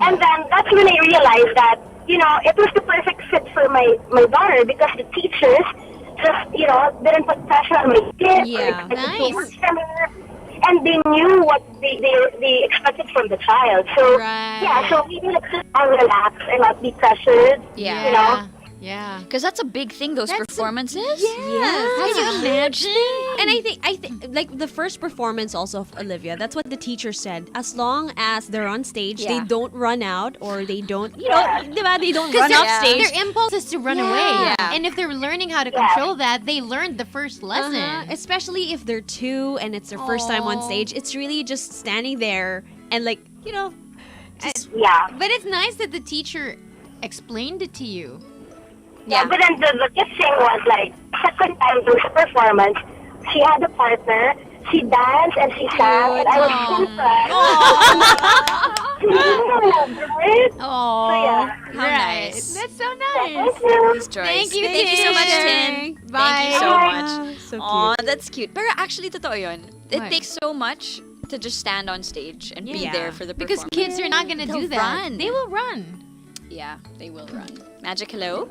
And then that's when I realized that, it was the perfect fit for my daughter because the teachers just, didn't put pressure on my kids. Yeah, nice. And they knew what they expected from the child. So, so we would sit and relax and not be pressured, Yeah. Because that's a big thing, those performances. Can you imagine? And I think like the first performance also of Olivia, that's what the teacher said. As long as they're on stage, they don't run out or they don't, they don't run off stage. Their impulse is to run away. And if they're learning how to control that, they learned the first lesson. Especially if they're 2 and it's their first time on stage. It's really just standing there and like, But it's nice that the teacher explained it to you. Yeah, but then the good thing was like, second time during the performance, she had a partner, she danced and she sang, and I was so proud. How nice. That's so nice. Thank you. Thank you so much, Tin. Bye. Thank you so much. So cute. Aw, that's cute. Pero actually, totoo yun. It takes so much to just stand on stage and be there for the performance. Because kids are not going to do that. Run. They will run. Yeah, they will run. Magic, hello?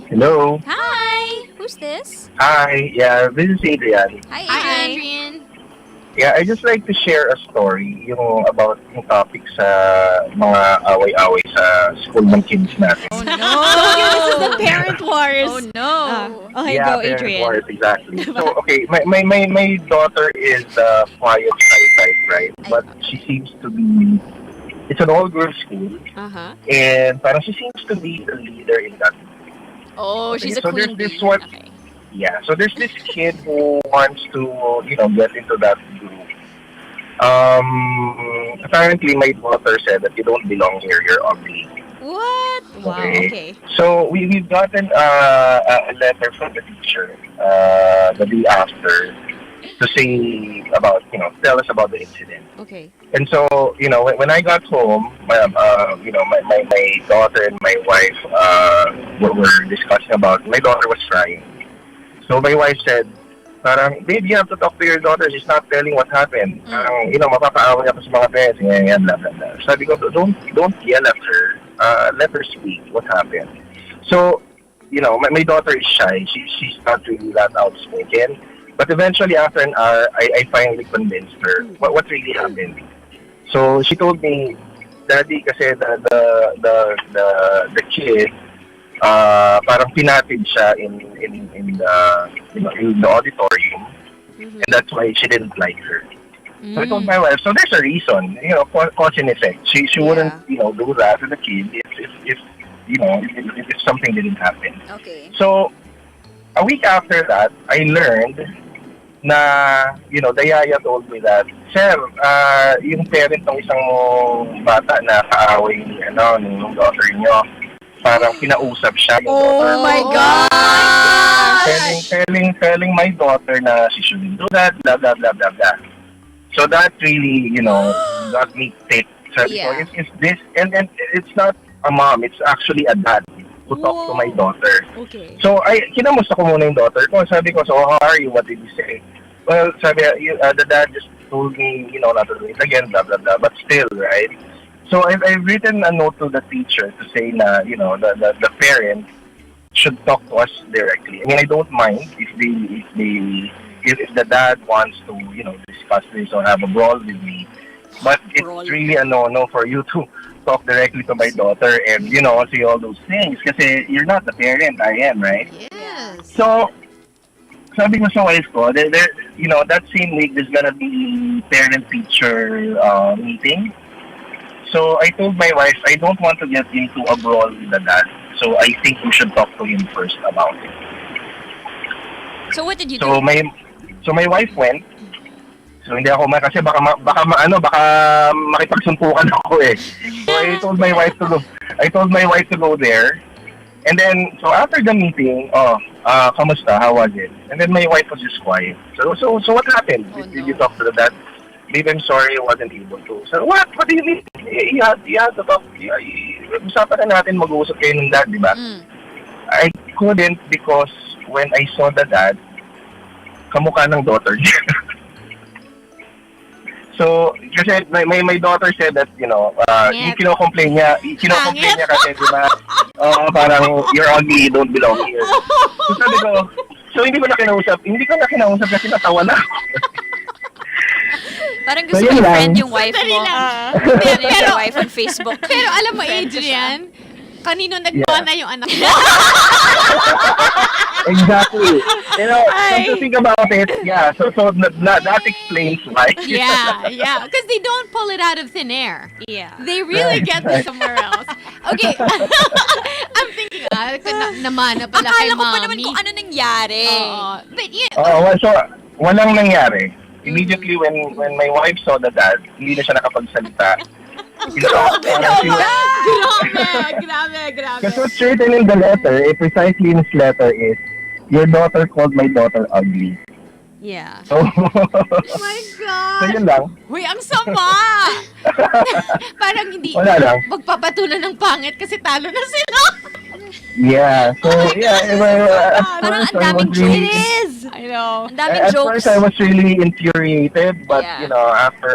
Hello. Hi! Who's this? Hi. Yeah, this is Adrian. Hi, Adrian. Yeah, I just like to share a story about yung topic sa mga away-away sa school ng kids natin. Oh, no! This is the parent wars. Oh, no! Okay, go, Adrian. Parent wars, exactly. So, okay, my daughter is quiet, shy type, right? But she seems to be, it's an all-girls school. And parang she seems to be the leader in that. Oh, she's a so queen there's this bee. one. Okay. Yeah, so there's this kid who wants to, get into that group. Apparently, my daughter said that you don't belong here, you're ugly. What? Wow, okay. So we've gotten a letter from the teacher the day after to say about, tell us about the incident. Okay. And so, when I got home, my daughter and my wife were discussing about, my daughter was crying. So my wife said, parang, babe, you have to talk to your daughter. She's not telling what happened. Parang, mapapaaway ako sa mga parents. Ganyan, blah, blah, blah. Sabi ko, don't yell at her. Let her speak what happened. So, my daughter is shy. She's not really that outspoken. But eventually, after an hour, I finally convinced her what really happened. So she told me, Daddy, kasi the kid, parang pinatid siya in the auditorium, and that's why she didn't like her. So I told my wife, so there's a reason, cause and effect. She wouldn't, do that to the kid if something didn't happen. Okay. So a week after that, I learned na, the yaya told me that, Sir, yung parent ng isang bata na kaaway ng daughter niyo, parang kinausap siya yung daughter. Oh my God! Telling my daughter na she shouldn't do that, blah, blah, blah, blah, blah. So that really, got me ticked. Sabi ko, it's this, and it's not a mom, it's actually a dad who talked to my daughter. Okay. So, kinamusta ko muna yung daughter ko. Sabi ko, so how are you? What did you say? well, sabi, the dad just told me, not to do it again, blah, blah, blah. But still, right? So I've written a note to the teacher to say na, the parent should talk to us directly. I mean, I don't mind if the dad wants to, discuss this or have a brawl with me. But it's really a no-no for you to talk directly to my daughter and, say all those things. Kasi you're not the parent, I am, right? Yes. So, sabi ko sa wife ko, that same week, there's gonna be parent-teacher meeting. So, I told my wife, I don't want to get into a brawl with the dad. So, I think we should talk to him first about it. So, what did you do? So, my wife went. So, hindi ako kasi baka makipagsuntukan ako eh. So, I told my wife to go there. And then, so after the meeting, kamusta? How was it? And then my wife was just quiet. So what happened? Did you talk to the dad? Babe, I'm sorry, I wasn't able to. So, what? What do you mean? You had to talk. Usapan na natin, mag-uusap kayo ng dad, di ba? I couldn't because when I saw the dad, kamukha ng daughter niya. So, kasi my daughter said that, yung kino-complain niya kasi, di ba, parang, you're ugly, you don't belong here. So, sabi ko, hindi ko na kinausap kasi natawa na ako. Parang gusto mo i-friend yung wife mo. Pero wife on Facebook. Pero alam mo, Adrian, kanino nagbawa na yung anak mo? Exactly. Come to think about it, yeah. So that explains why. Yeah. Because they don't pull it out of thin air. Yeah. They really get this somewhere else. Okay. I'm thinking, namana pala kay Akala ko pa mommy. naman kung ano nangyari. But yeah. So, walang nangyari. Immediately when my wife saw the dad, hindi na siya nakapagsalita. Grabe. Because what's written in the letter, precisely in his letter is, your daughter called my daughter ugly. Yeah. So, Oh my God! So yun lang. Uy, ang sama! Parang hindi, Wala lang. magpapatulan ng pangit kasi talo na sila. Yeah. So, Parang ang daming jokes. I know. Ang daming At jokes. first, I was really infuriated, but, after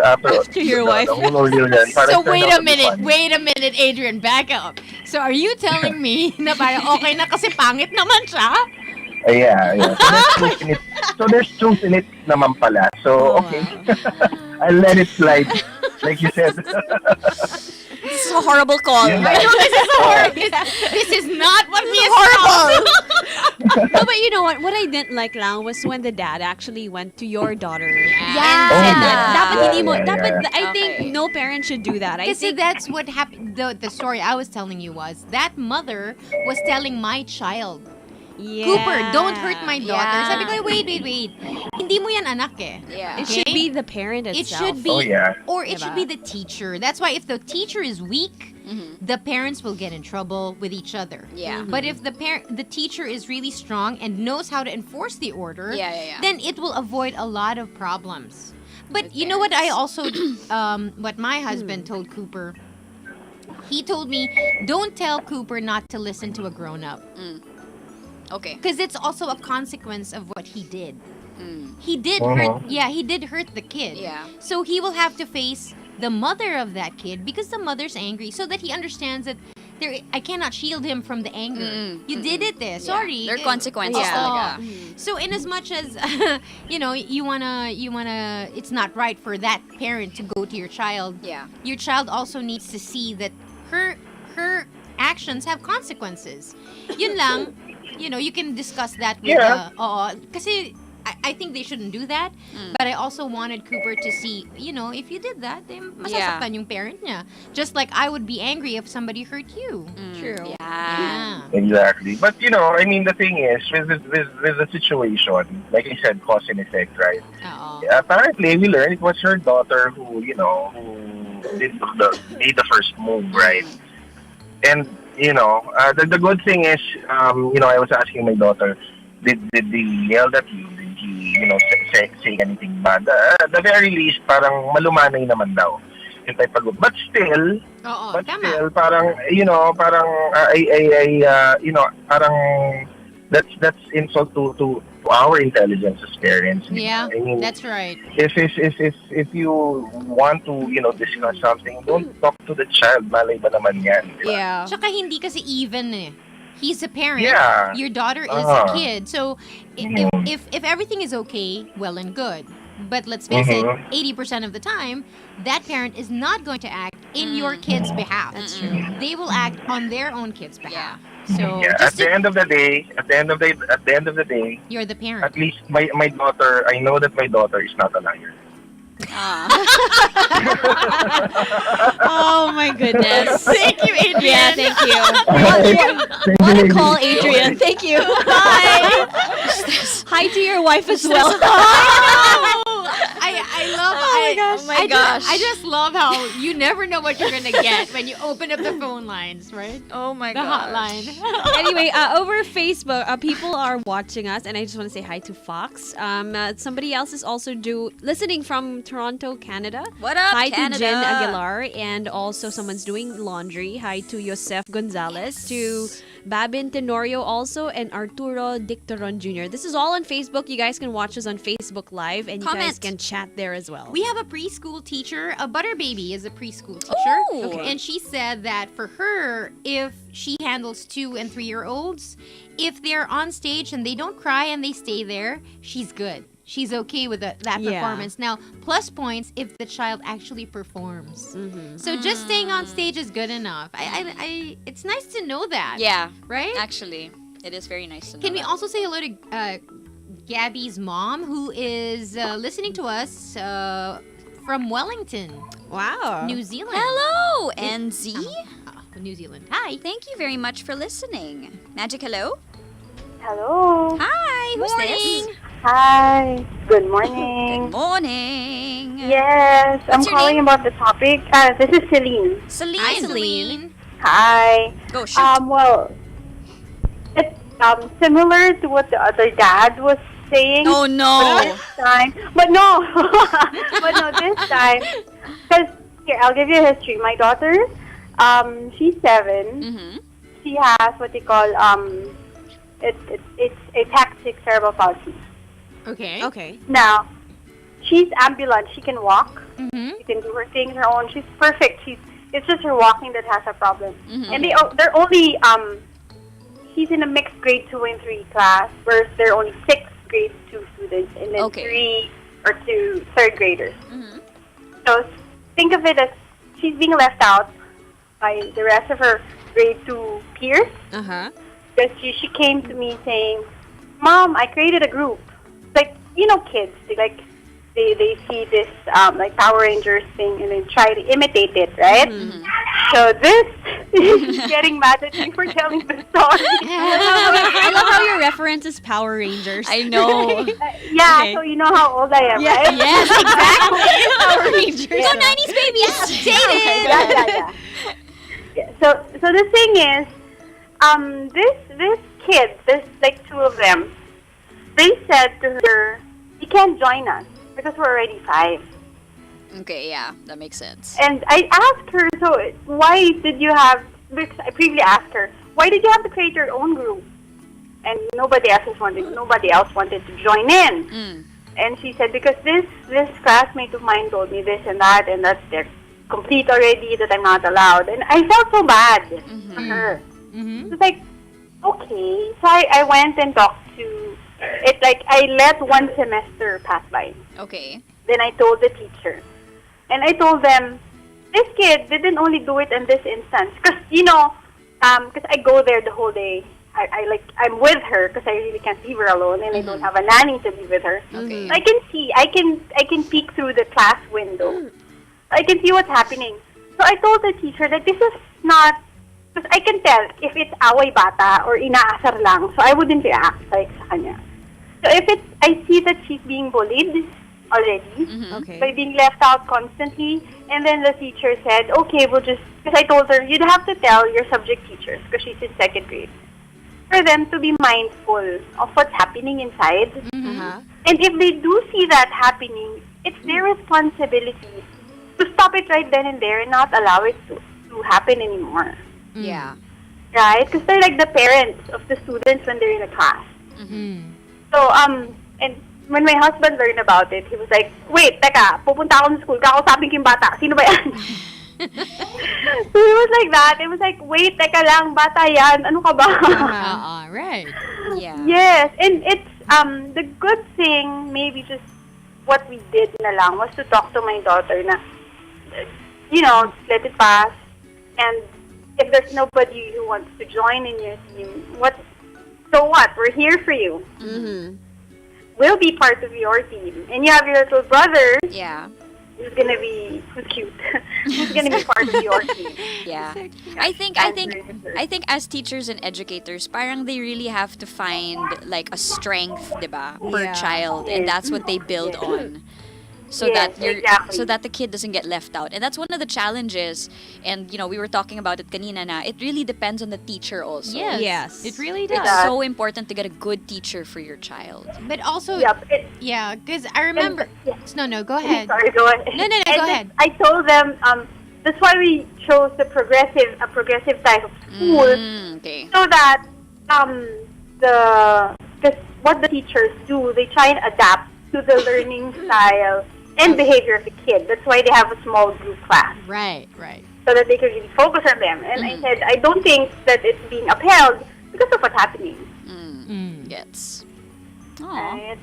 your wife. the whole ordeal, So wait a minute, Adrian, back up. So are you telling me na parang okay na kasi pangit naman siya? Yeah. So there's truth in it naman pala. So, okay. I'll let it slide, like you said. This is a horrible call. I know this is horrible. This is not what we horrible. No, but you know what? What I didn't like lang was when the dad actually went to your daughter. Yeah. And said that dapat Yeah, hindi mo, yeah, dapat, yeah. I think no parent should do that. I Kasi think that's what happened. The story I was telling you was that mother was telling my child, yeah. Cooper, don't hurt my daughter. Yeah. Sabi ko, wait. Hindi mo yan anak eh. Yeah. It should be the parent itself. It should be, Oh, yeah. or it Diba? should be the teacher. That's why if the teacher is weak, the parents will get in trouble with each other. Yeah. But if the teacher is really strong and knows how to enforce the order, Yeah. then it will avoid a lot of problems. But you know what I also, what my husband told Cooper? He told me, don't tell Cooper not to listen to a grown-up. Okay. Because it's also a consequence of what he did. He did hurt, he did hurt the kid. Yeah. So he will have to face the mother of that kid because the mother's angry, so that he understands that I cannot shield him from the anger. You did it there. Sorry. There are consequences talaga. So in as much as you wanna it's not right for that parent to go to your child. Yeah. Your child also needs to see that her actions have consequences. Yun lang. You can discuss that with kasi I think they shouldn't do that, but I also wanted Cooper to see, if you did that, then masasaktan yung parent niya. Just like I would be angry if somebody hurt you. True. Yeah. Exactly. But, I mean, the thing is, with the situation, like I said, cause and effect, right? Apparently, we learned it was her daughter who made the first move, right? And, the good thing is, I was asking my daughter, did he yell at you? Did he, say anything bad? At the very least, parang malumanay naman daw. Yung type of, but still, parang, parang, parang, that's insult to our intelligence as parents. Yeah, I mean, that's right. if you want to, discuss something, don't talk to the child. Malay ba naman yan? Di ba? Yeah. Tsaka hindi kasi even eh. He's a parent. Yeah. Your daughter is a kid. So if everything is okay, well and good. But let's face it, 80% of the time, that parent is not going to act in your kid's behalf. That's true. They will act on their own kid's behalf. So Yeah, at the end of the day, you're the parent. at least my daughter, I know that my daughter is not a liar. Oh my goodness. Thank you, Adrian. Yeah, thank you. What a call, Adrian. Thank you. Bye. Hi to your wife as well. I love. Oh my gosh. I just love how you never know what you're gonna get when you open up the phone lines, right? Oh my The hotline. Anyway, over Facebook, people are watching us, and I just want to say hi to Fox. Somebody else is also listening from Toronto, Canada. What up, Hi Canada? to Jen Aguilar, and also someone's doing laundry. Hi to Yosef Gonzalez, to Babin Tenorio also, and Arturo Dictoron Jr. This is all on Facebook. You guys can watch us on Facebook Live, and you guys Comment. can chat there as well. We have a preschool teacher. A butter baby is a preschool teacher. Ooh. Okay. And she said that for her, if she handles 2 and 3-year-olds, if they're on stage and they don't cry and they stay there, she's good. She's okay with that Yeah. performance. Now, plus points if the child actually performs. So just staying on stage is good enough. It's nice to know that. Yeah, Right? actually, it is very nice to know Can we that. also say hello to Gabby's mom, who is listening to us from Wellington, Wow. New Zealand. Hello, NZ. New Zealand. Hi. Thank you very much for listening. Magic, hello. Hello. Hi, who's this? Hi. Good Good morning. morning. Yes, I'm What's your calling name? about the topic. This is Celine. Celine. Hi, Celine. Hi. Go shoot. Well, it's similar to what the other dad was saying. Oh But no. this time, but no, this time, because here I'll give you a history. My daughter, she's 7. Mm-hmm. She has what they call it's ataxic cerebral palsy. Okay. Okay. Now, she's ambulant. She can walk. Mm-hmm. She can do her things her own. She's perfect. It's just her walking that has a problem. Mm-hmm. And they're only she's in a mixed grade 2 and 3 class, whereas there are only 6 grade 2 students and then Okay. 3 or 2 third graders. Mm-hmm. So think of it as she's being left out by the rest of her grade 2 peers. Uh-huh. Because she came to me saying, "Mom, I created a group." Like, kids, they see this like Power Rangers thing and then try to imitate it, right? Mm-hmm. So this is getting mad at me for telling the story. I love how your reference is Power Rangers. I know. Yeah, Okay. so you know how old I am, right? Yes, exactly. Power Rangers. Yeah. Go 90s babies. Yeah. Yeah. So the thing is, this kid, there's like 2 of them. They said to her, "You can't join us because we're already 5." Okay, yeah, that makes sense. And I asked her, "So why did you have?" Because I previously asked her, "Why did you have to create your own group?" And nobody else wanted to join in. Mm. And she said, "Because this classmate of mine told me this and that they're complete already, that I'm not allowed." And I felt so bad for her. Mm-hmm. It's like, okay. So I went and talked to it. Like, I let 1 semester pass by. Okay. Then I told the teacher. And I told them, this kid didn't only do it in this instance. Because, because I go there the whole day. I'm with her because I really can't leave her alone. And I don't have a nanny to be with her. Okay. I can see, I can peek through the class window. I can see what's happening. So I told the teacher that this is not, because I can tell if it's away bata or inaasar lang. So I wouldn't react like sa kanya. So if I see that she's being bullied already, Okay. by being left out constantly, and then the teacher said, okay, we'll just, because I told her, you'd have to tell your subject teachers, because she's in 2nd grade, for them to be mindful of what's happening inside. Uh-huh. And if they do see that happening, it's their responsibility to stop it right then and there and not allow it to happen anymore. Yeah. Right? Because they're like the parents of the students when they're in a class. Mm-hmm. So, and when my husband learned about it, he was like, wait, teka, pupunta ako sa school, kakausapin ko yung bata. Sino ba yan? So he was like that. It was like, wait, teka lang, bata yan. Ano ka ba? Right. Yeah. Yes, and it's, the good thing, maybe just what we did na lang, was to talk to my daughter na, let it pass. And if there's nobody who wants to join in your team, so what? We're here for you. Mm-hmm. We'll be part of your team. And you have your little brother Yeah. who's cute, who's gonna be part of your team. Yeah. I think as teachers and educators, parang they really have to find like a strength, 'di ba, per child, and that's what they build on. So Yes, exactly. so that the kid doesn't get left out. And that's one of the challenges. And we were talking about it kanina na it really depends on the teacher also. Yes. It really does. It's so important to get a good teacher for your child. But also, Yep. because I remember. No, go ahead. Sorry, go ahead. No, And go ahead. I told them that's why we chose a progressive type of school, Okay. so that because what the teachers do, they try and adapt to the learning style and behavior of the kid. That's why they have a small group class, Right. so that they can really focus on them. And I said, I don't think that it's being upheld because of what's happening. Yes. Aw. Right?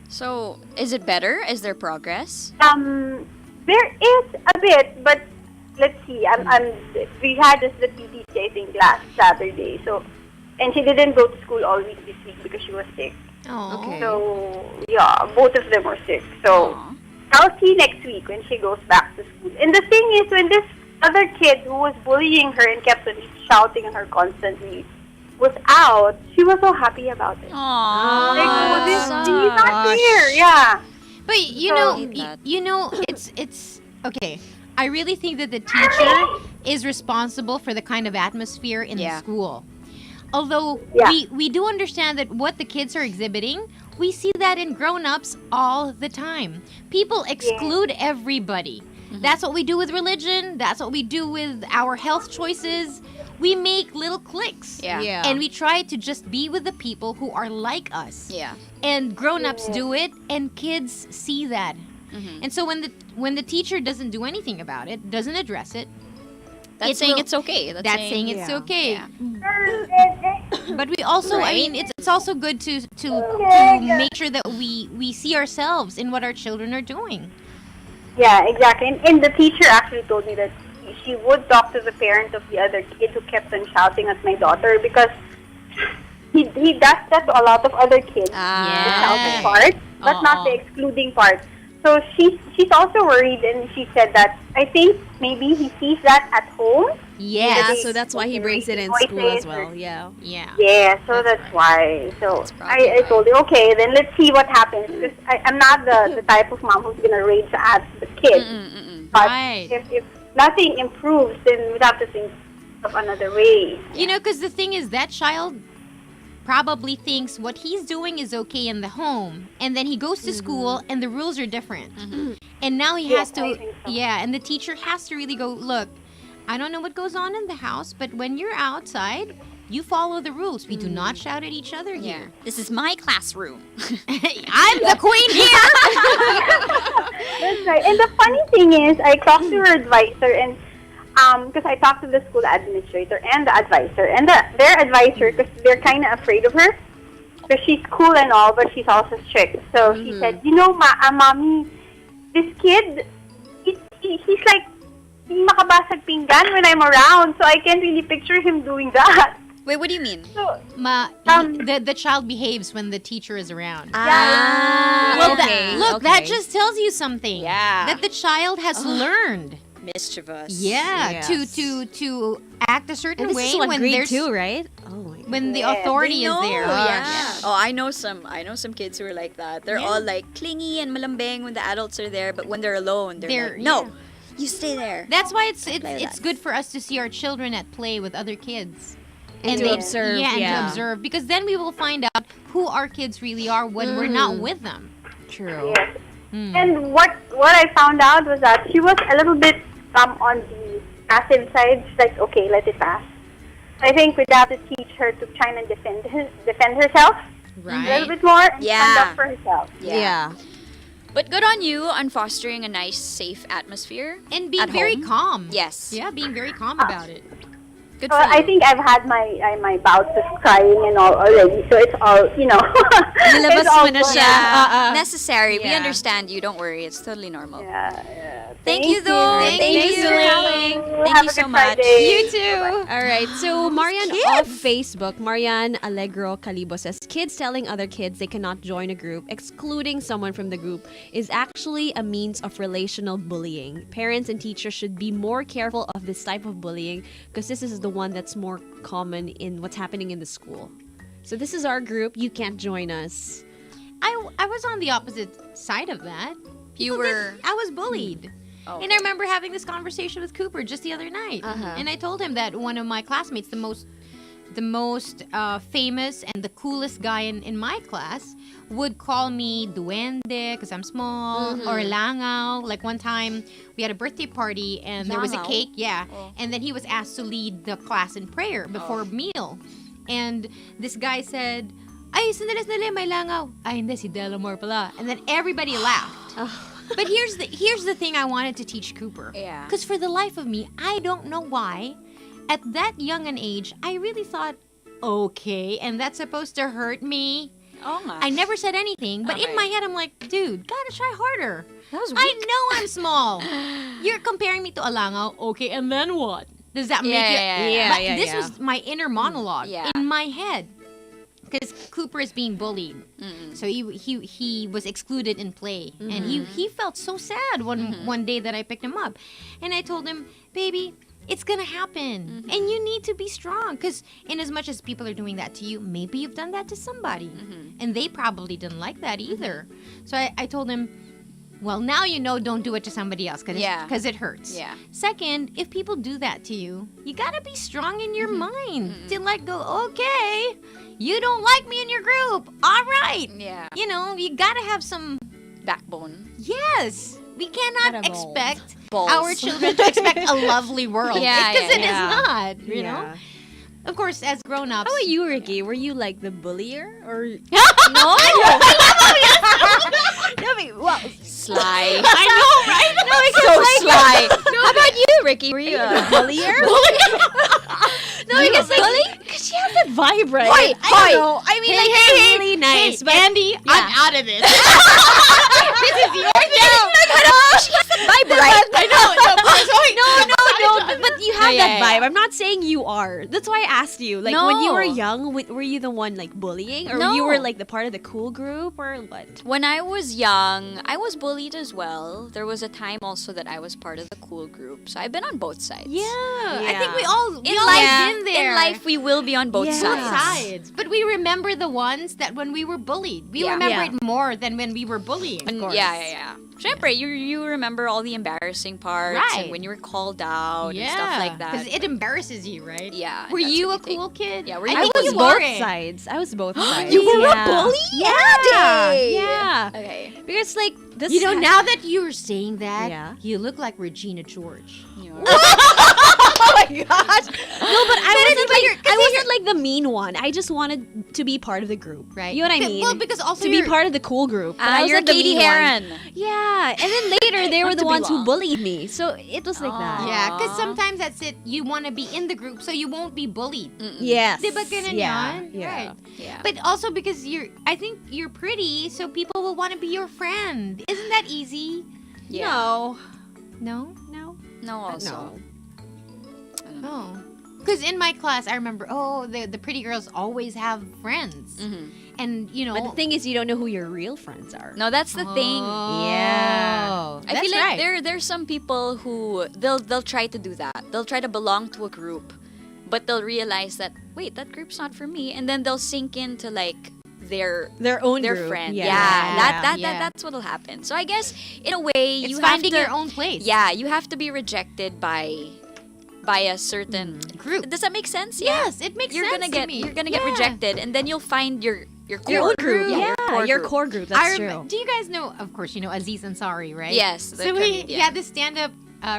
So, is it better? Is there progress? There is a bit, but let's see. We had the PTC, I think, last Saturday. So, and she didn't go to school all week this week because she was sick. Oh. Okay. So, yeah, both of them were sick. So, Aw. I'll see next week when she goes back to school. And the thing is, when this other kid who was bullying her and kept on shouting at her constantly was out, she was so happy about it. Aww. Like, oh, that's he's not such- here. Yeah. But it's okay. I really think that the teacher is responsible for the kind of atmosphere in the school. Although we do understand that what the kids are exhibiting, we see that in grown-ups all the time. People exclude everybody. That's what we do with religion. That's what we do with our health choices. We make little cliques. Yeah. And we try to just be with the people who are like us. Yeah. And grown-ups do it, and kids see that. And so when the teacher doesn't do anything about it, doesn't address it, That's saying it's okay. that's saying it's okay. Yeah. But we also, I Right? mean, it's also good to make sure that we see ourselves in what our children are doing. Yeah, exactly. And the teacher actually told me that she would talk to the parent of the other kid who kept on shouting at my daughter because he does that to a lot of other kids. The shouting part, but not the excluding part. So she's also worried, and she said that I think maybe he sees that at home. Yes. So that's why he brings it in school as well. Yeah. Yeah, so that's why. So I told him, okay, then let's see what happens. Because I'm not the type of mom who's gonna rage at the kid. But if nothing improves, then we have to think of another way. You know, because the thing is, that child probably thinks what he's doing is okay in the home, and then he goes to school and the rules are different. And now he has to, I think so. and the teacher has to really go, look, I don't know what goes on in the house, but when you're outside, you follow the rules. We do not shout at each other here. This is my classroom. I'm the queen here. That's right. And the funny thing is, I talked to her advisor, and because I talked to the school administrator and the advisor, and their advisor, because they're kind of afraid of her, because she's cool and all, but she's also strict. So she said, mommy, this kid, he's like makabasag pinggan when I'm around, so I can't really picture him doing that. Wait, what do you mean? So, The child behaves when the teacher is around. Well, That just tells you something. Yeah. That the child has learned. Mischievous. To act a certain And this way is like when grade there's 2, right? Oh my god. when the authority is there. Oh, I know some kids who are like that. They're all like clingy and malambing when the adults are there, but when they're alone, they're like, no, you stay there. That's why it's good for us to see our children at play with other kids. And to observe, and to observe, because then we will find out who our kids really are when we're not with them. True. yes. And what I found out was that she was a little bit on the passive side. She's like, okay, let it pass. I think we'd have to teach her to try and defend herself. A Right. little bit more and Yeah. stand up for herself. Yeah. But good on you on fostering a nice, safe atmosphere. And being At very home? calm. Yes. Yeah, being very calm about it. Good So for you. I think I've had my bouts of crying and all already, so it's all, Nilabas it's all mo na good. siya. Necessary. We Yeah. understand you. Don't worry. It's totally normal. Yeah. Thank you, though. Thank Thank you, you, Celine. Thank Have you a so good much. Friday. You too. All right. So Marian of Facebook, Marian Allegro Calibo says kids telling other kids they cannot join a group, excluding someone from the group, is actually a means of relational bullying. Parents and teachers should be more careful of this type of bullying because this is the one that's more common in what's happening in the school. So this is our group. You can't join us. I was on the opposite side of that. You were. I was bullied. Oh, And I remember having this conversation with Cooper just the other night. And I told him that one of my classmates, the most famous and the coolest guy in my class, would call me duende because I'm small, or langaw. Like one time we had a birthday party and there was a Langaw? cake, and then he was asked to lead the class in prayer before meal. And this guy said, "Ay, sandali, may langaw." "Ay, hindi, si Delamore pala." And then everybody laughed. But here's the thing I wanted to teach Cooper. Yeah. Because for the life of me, I don't know why, at that young an age, I really thought, okay, and that's supposed to hurt me. Oh, nga. I never said anything, but in Okay. my head, I'm like, dude, gotta try harder. That was I know I'm small. You're comparing me to Alangaw, okay, and then what? Does that make it? Yeah, But this was my inner monologue Yeah. in my head. Because Cooper is being bullied, so he was excluded in play, and he felt so sad one day that I picked him up, and I told him, "Baby, it's gonna happen, and you need to be strong. Because in as much as people are doing that to you, maybe you've done that to somebody, and they probably didn't like that either." So I told him, well, now you know, don't do it to somebody else because it hurts. Yeah. Second, if people do that to you, you gotta be strong in your mind to let go. Okay, you don't like me in your group. All right. Yeah. You know, you gotta have some. Backbone. Yes, we cannot Gotta mold. expect Balls. our children to expect a lovely world. Yeah, Because yeah, it is yeah. not. You know. Of course, as grown-ups. How about you, Ricky? Were you like the bullier or No. well, Sly. I know, right? no, because So like, sly. How about you, Ricky? Were you a bullier? No, because like, because she has that vibe, right? Hoy, I hoy. don't know. I mean, like, it's really nice, but Andy, I'm out of this. This is your She has that vibe, right? I know. no, but you have Yeah, that yeah, vibe. yeah. I'm not saying you are. That's why I asked you. Like, when you were No. young, were you the one like bullying, or No. you were like the part of the cool group, or what? When I was young, I was bullied as well. There was a time also that I was part of the cool group. So I've been on both sides. I think we all In all life, been there. in life, we will be on both Yeah. Both sides. sides. But we remember the ones that when we were bullied. We Yeah. remember Yeah. it more than when we were bullying. And yeah. Syempre, you remember all the embarrassing parts Right. and when you were called out and stuff like that. Because it embarrasses you, right? Yeah, Were that's you what a we think. cool kid? Yeah, were I you I think was you both were. sides. I was both sides. You were Yeah. a bully? Yeah. Okay. Because like this. You know, now that you're saying that, Yeah. you look like Regina George. Oh my gosh. No, but I wasn't like the mean one. I just wanted to be part of the group. Right. You know what I mean? Well, because also to be you're- part of the cool group. But I was You're like the Katie mean one. Heron. Yeah, and then later they were Want the to ones who belong. bullied me. So it was like that. Yeah, because sometimes that's it. You want to be in the group so you won't be bullied. Yes. Diba ganun yeah. yan? Yeah. Right. Yeah. But also because I think you're pretty, so people will want to be your friend. Isn't that easy? Yeah. No. No? No, also. No. Oh. Because in my class, I remember, the pretty girls always have friends. And, you know. But the thing is, you don't know who your real friends are. No, that's the thing. Yeah. I feel like there's some people who they'll try to do that. They'll try to belong to a group, but they'll realize that wait, that group's not for me, and then they'll sink into like their own their group. friend. Yeah. Yeah. That's what'll happen. So I guess in a way It's you finding have to, your own place. Yeah, you have to be rejected by a certain Group. Does that make sense? Yes, it makes You're sense gonna to get me. you're gonna get Yeah. rejected, and then you'll find your core Your own group. Yeah, Yeah, your core group. That's true. Do you guys know, of course, you know Aziz Ansari, right? Yes, the So he comedian. had this stand-up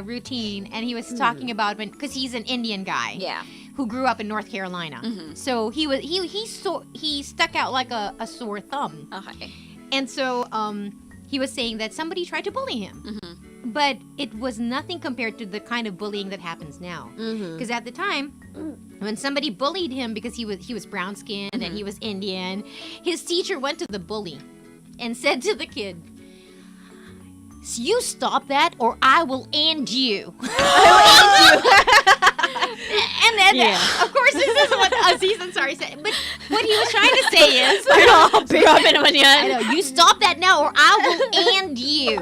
routine, and he was talking about because he's an Indian guy. Yeah. who grew up in North Carolina. So he stuck out like a sore thumb. Okay. And so he was saying that somebody tried to bully him. But it was nothing compared to the kind of bullying that happens now. Because at the time, when somebody bullied him because he was brown skinned and he was Indian, his teacher went to the bully and said to the kid, "You stop that or I will end you." And then, of course, this is what Aziz Ansari said. But what he was trying to say is, I know, "You stop that now or I will end you."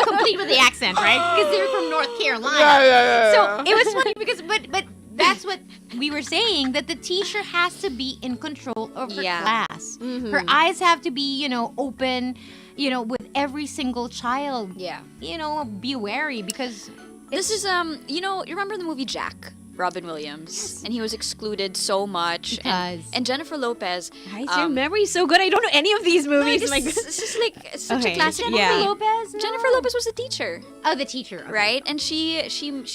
Complete with the accent, right? Because they're from North Carolina. So it was funny because, but that's what we were saying, that the teacher has to be in control of her class. Her eyes have to be, open, with every single child. Yeah. Be wary because This is you remember the movie Jack? Robin Williams, and he was excluded so much. And Jennifer Lopez. Guys, your memory is so good. I don't know any of these movies. It's just like such a classic Jennifer movie. Lopez. No. Jennifer Lopez was the teacher. Oh, the teacher. Okay. Right? And she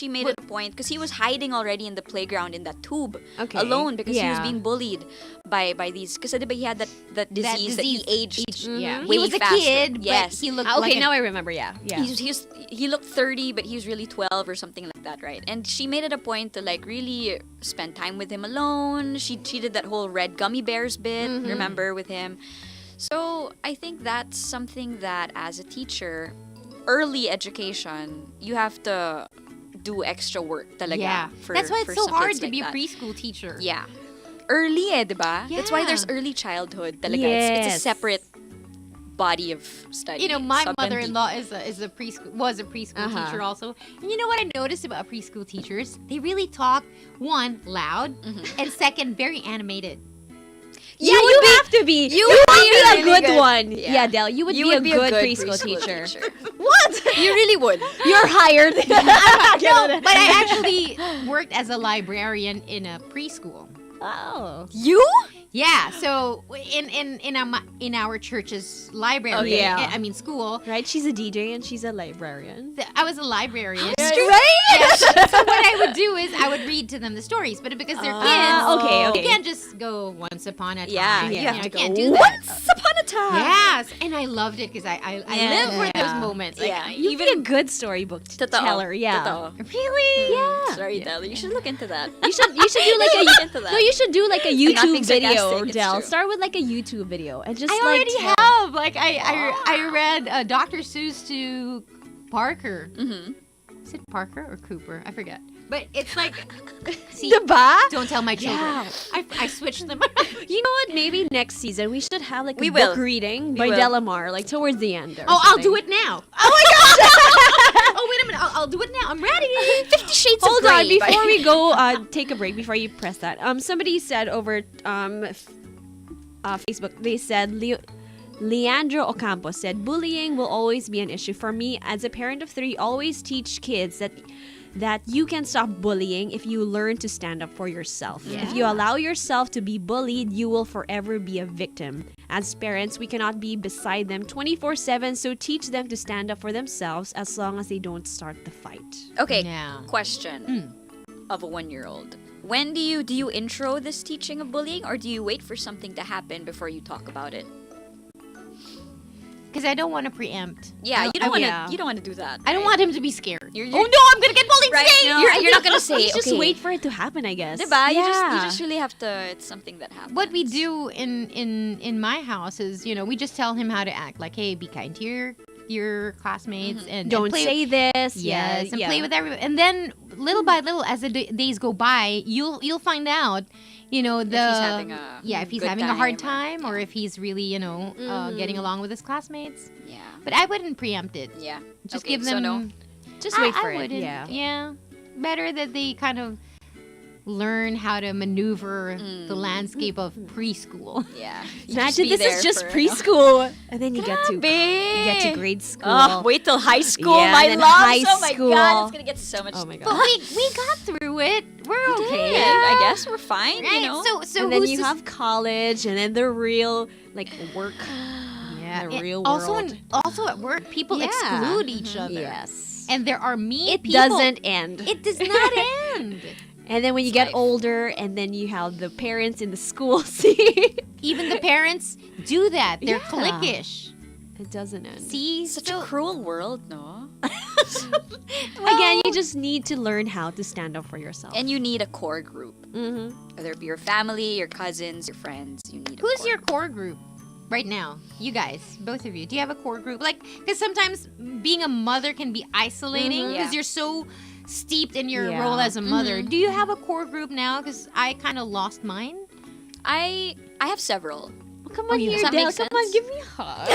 made it a point because he was hiding already in the playground in that tube alone because he was being bullied by these, because he had that disease that he aged way he was a faster. kid, yes. but he looked Okay, now I remember. Yeah. He looked 30 but he was really 12 or something like that, right? And she made it a point to like really spend time with him alone. She did that whole red gummy bears bit, remember, with him. So I think that's something that as a teacher, early education, you have to do extra work talaga. Yeah. For, that's why it's so some hard kids to like be that. a preschool teacher. Yeah. Early diba? That's why Yeah. there's early childhood talaga. It's a Yes. separate body of study. My Sub-MD. mother-in-law was a preschool teacher also. And you know what I noticed about preschool teachers? They really talk, one, loud, and second, very animated. Yeah, you have to be. You would be a really good good. one. Yeah. Yeah, Del, you would be a good preschool teacher. What? You really would. You're hired. No, but I actually worked as a librarian in a preschool. Oh. You? Yeah, so in our church's library, school, Right? She's a DJ and she's a librarian. I was a librarian. Right? Yes. So what I would do is I would read to them the stories, but because they're kids, okay. you can't just go once upon a time. Yeah, you have to go can't do that. once upon a time. Yes, and I loved it because I live for those moments. Like, Yeah. You'd be a good storybook teller. Yeah. Totoo. really? Yeah. Storyteller. You should look into that. You should do like Look into that. No, you should do like a Not YouTube being video, sarcastic, it's Del. true. Start with like a YouTube video and just I like already tell- have. Like I read Dr. Seuss to Parker. Is it Parker or Cooper? I forget. But it's like, see, Diba? don't tell my children. Yeah. I switched them. You know what? Maybe next season we should have like We a will. book reading We by will. Delamar, like towards the end. Or I'll do something. it now. Oh my gosh! Oh wait a minute. I'll do it now. I'm ready. 50 Shades Hold of on, Grey. before we go, take a break. Before you press that, somebody said over Facebook, they said Leandro Ocampo said bullying will always be an issue for me as a parent of 3. Always teach kids that you can stop bullying if you learn to stand up for yourself. If you allow yourself to be bullied, you will forever be a victim. As parents, we cannot be beside them 24/7, so teach them to stand up for themselves as long as they don't start the fight. Okay, Yeah. question of a 1-year-old. When do you intro this teaching of bullying, or do you wait for something to happen before you talk about it? Because I don't want to preempt. Yeah, you don't want to. yeah. You don't want to do that. I don't want him to be scared. You're- Oh no, I'm gonna get bullied Right? today. No, you're not gonna say. You just okay. wait for it to happen, I guess. Diba? You Yeah. just really have to. It's something that happens. What we do in my house is, we just tell him how to act. Like, hey, be kind to your classmates and Don't play, say this. yes, and yeah. play with everybody. And then little by little, as the days go by, you'll find out, if he's good having a hard time time or if he's really, getting along with his classmates. Yeah. But I wouldn't preempt it. Yeah. Just Okay, give so them. no. Just wait for I it. wouldn't. Yeah. Yeah. Better that they kind of learn how to maneuver the landscape of preschool. Yeah. You Imagine be this is there just for- preschool, and then you get to Grabe. grade school. Oh, wait till high school, Yeah, my and then loves. high Oh my school. god, it's gonna get so much. Oh my god. But we got through it. We're okay. Yeah, I guess we're fine. Right. You know. So and then who's you to have college, and then the real work. yeah. the and real also world. also at work, people Yeah. exclude each other. Yes. And there are mean It people. doesn't end. It does not end. And then when you get older, and then you have the parents in the school see. Even the parents do that. They're Yeah. cliquish. It doesn't end. See? Such a cruel world, no? Again, you just need to learn how to stand up for yourself. And you need a core group. Mm-hmm. Whether it be your family, your cousins, your friends, you need a Who's core your core group right now? You guys, both of you. Do you have a core group? Like, because sometimes being a mother can be isolating because Yeah. you're so steeped in your Yeah. role as a mother. Do you have a core group now? Because I kind of lost mine. I have several. Oh, come on yeah. here, Does that Del. make Come on, sense? give me a hug.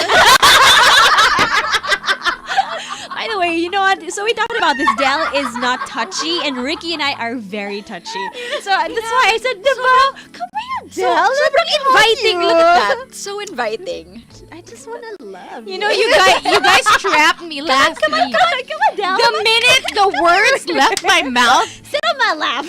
By the way, you know what? So we talked about this. Del is not touchy, and Ricky and I are very touchy. So that's why I said, diba, come here, Del. Sobrang inviting. Look at that. So inviting. I just want to love You know, you guys trapped me last week. Come on, Del. The minute the words left my mouth, Sit on my lap.